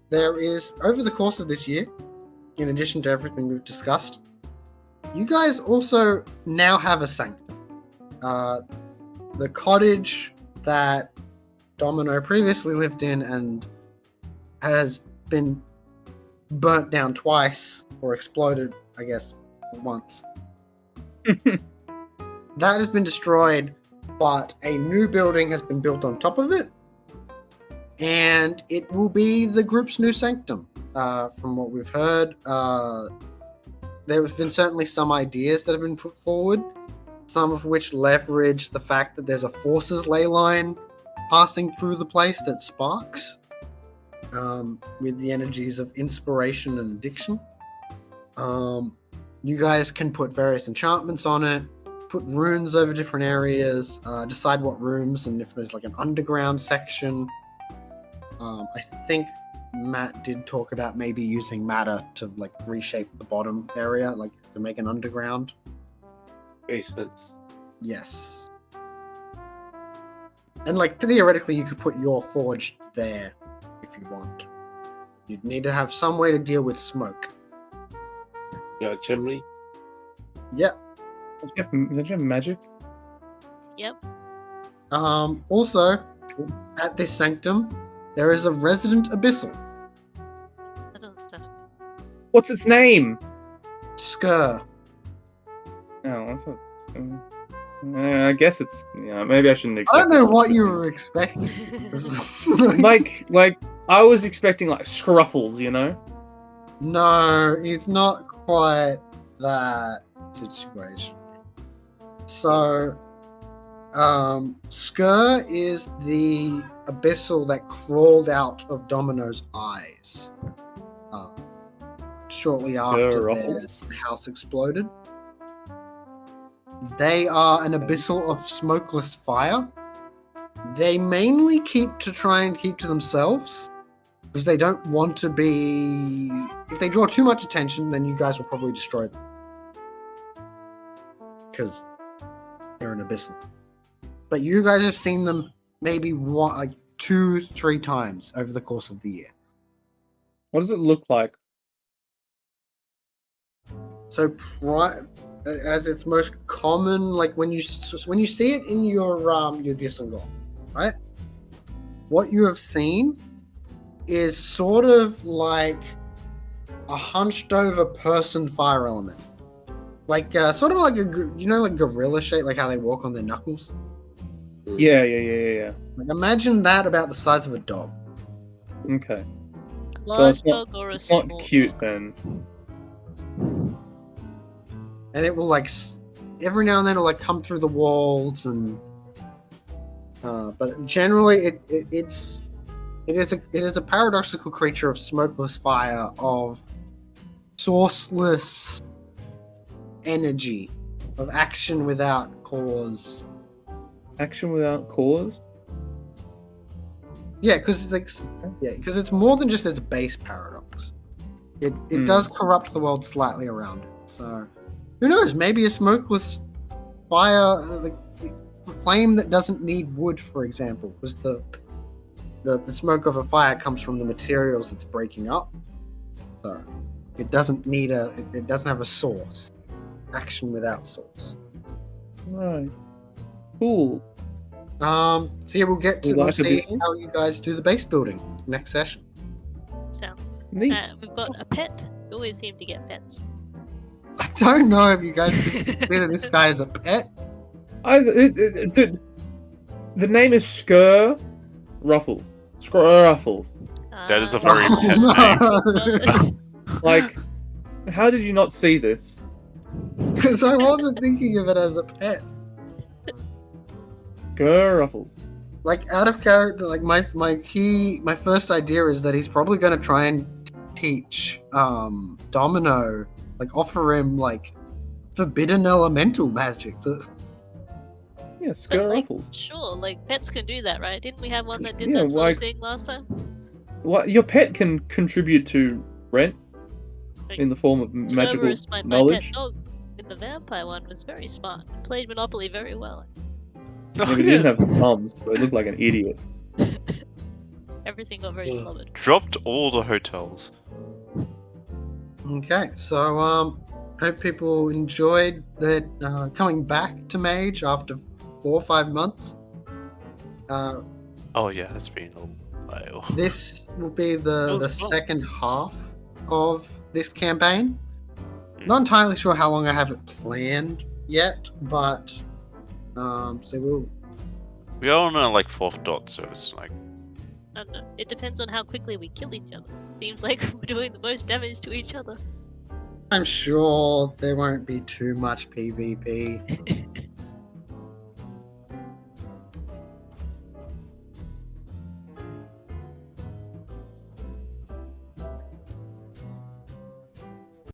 There is, over the course of this year, in addition to everything we've discussed, you guys also now have a sanctum. The cottage that Domino previously lived in and has been burnt down twice, or exploded, I guess, once. That has been destroyed, but a new building has been built on top of it, and it will be the group's new sanctum. From what we've heard, there have been certainly some ideas that have been put forward, some of which leverage the fact that there's a forces ley line passing through the place that sparks with the energies of inspiration and addiction. You guys can put various enchantments on it, put runes over different areas, decide what rooms, and if there's like an underground section. I think Matt did talk about maybe using matter to like reshape the bottom area, like to make an underground. Basements. Yes. And like theoretically you could put your forge there if you want. You'd need to have some way to deal with smoke. Yeah, chimney. Yep. Does you have magic? Yep. Also, at this sanctum, there is a resident abyssal. That doesn't sound. What's its name? Skur. Oh, that's a... I guess it's... Yeah, maybe I shouldn't I expect don't know this. what you were expecting. like, I was expecting, like, Scruffles, you know? No, it's not quite that situation. So, Skur is the abyssal that crawled out of Domino's eyes shortly after Ruffles? their house exploded. They are an abyssal of smokeless fire. They mainly try and keep to themselves because they don't want to be... If they draw too much attention, then you guys will probably destroy them. Because they're an abyssal. But you guys have seen them maybe 2-3 times over the course of the year. What does it look like? So, as its most common, like when you see it in your Disengol, right? What you have seen is sort of like a hunched over person fire element, like sort of like like gorilla shape, like how they walk on their knuckles. Yeah. Like imagine that about the size of a dog. Okay. A So large it's not, dog or a it's small not cute dog? then. And it will like every now and then it'll like come through the walls and but generally it is a paradoxical creature of smokeless fire, of sourceless energy, of action without cause. Action without cause? Yeah, because it's more than just its base paradox. It does corrupt the world slightly around it. So who knows? Maybe a smokeless fire, the flame that doesn't need wood, for example, because the smoke of a fire comes from the materials it's breaking up. So it doesn't need it doesn't have a source. Action without source. Right. Cool. So yeah, we'll like a see business? how you guys do the base building next session. Sounds. Neat. We've got a pet. We always seem to get pets. I don't know if you guys could consider this guy as a pet. The name is Skr Ruffles. Skr Ruffles. That is a Uh, very pet name. Like, how did you not see this? Because I wasn't thinking of it as a pet. Skr Ruffles. Like out of character, like my first idea is that he's probably gonna try and teach Domino, like offer him like forbidden elemental magic. Yeah, But, Skr like, Ruffles. sure, like pets can do that, right? Didn't we have one that did Yeah, that sort like- of thing last time? What, your pet can contribute to rent in the form of magical Cerberus, my pet knowledge. dog in the vampire one was very smart. Played Monopoly very well. Yeah, but he didn't have thumbs, so he looked like an idiot. Everything got very Yeah. slobbered. Dropped all the hotels. Okay, so hope people enjoyed the coming back to Mage after 4 or 5 months. Oh yeah, it's been a while. This will be the Oh. second half of this campaign. Not entirely sure how long I have it planned yet, but so We are on a like 4th dot, so it's like I don't know. It depends on how quickly we kill each other. Seems like we're doing the most damage to each other. I'm sure there won't be too much PvP.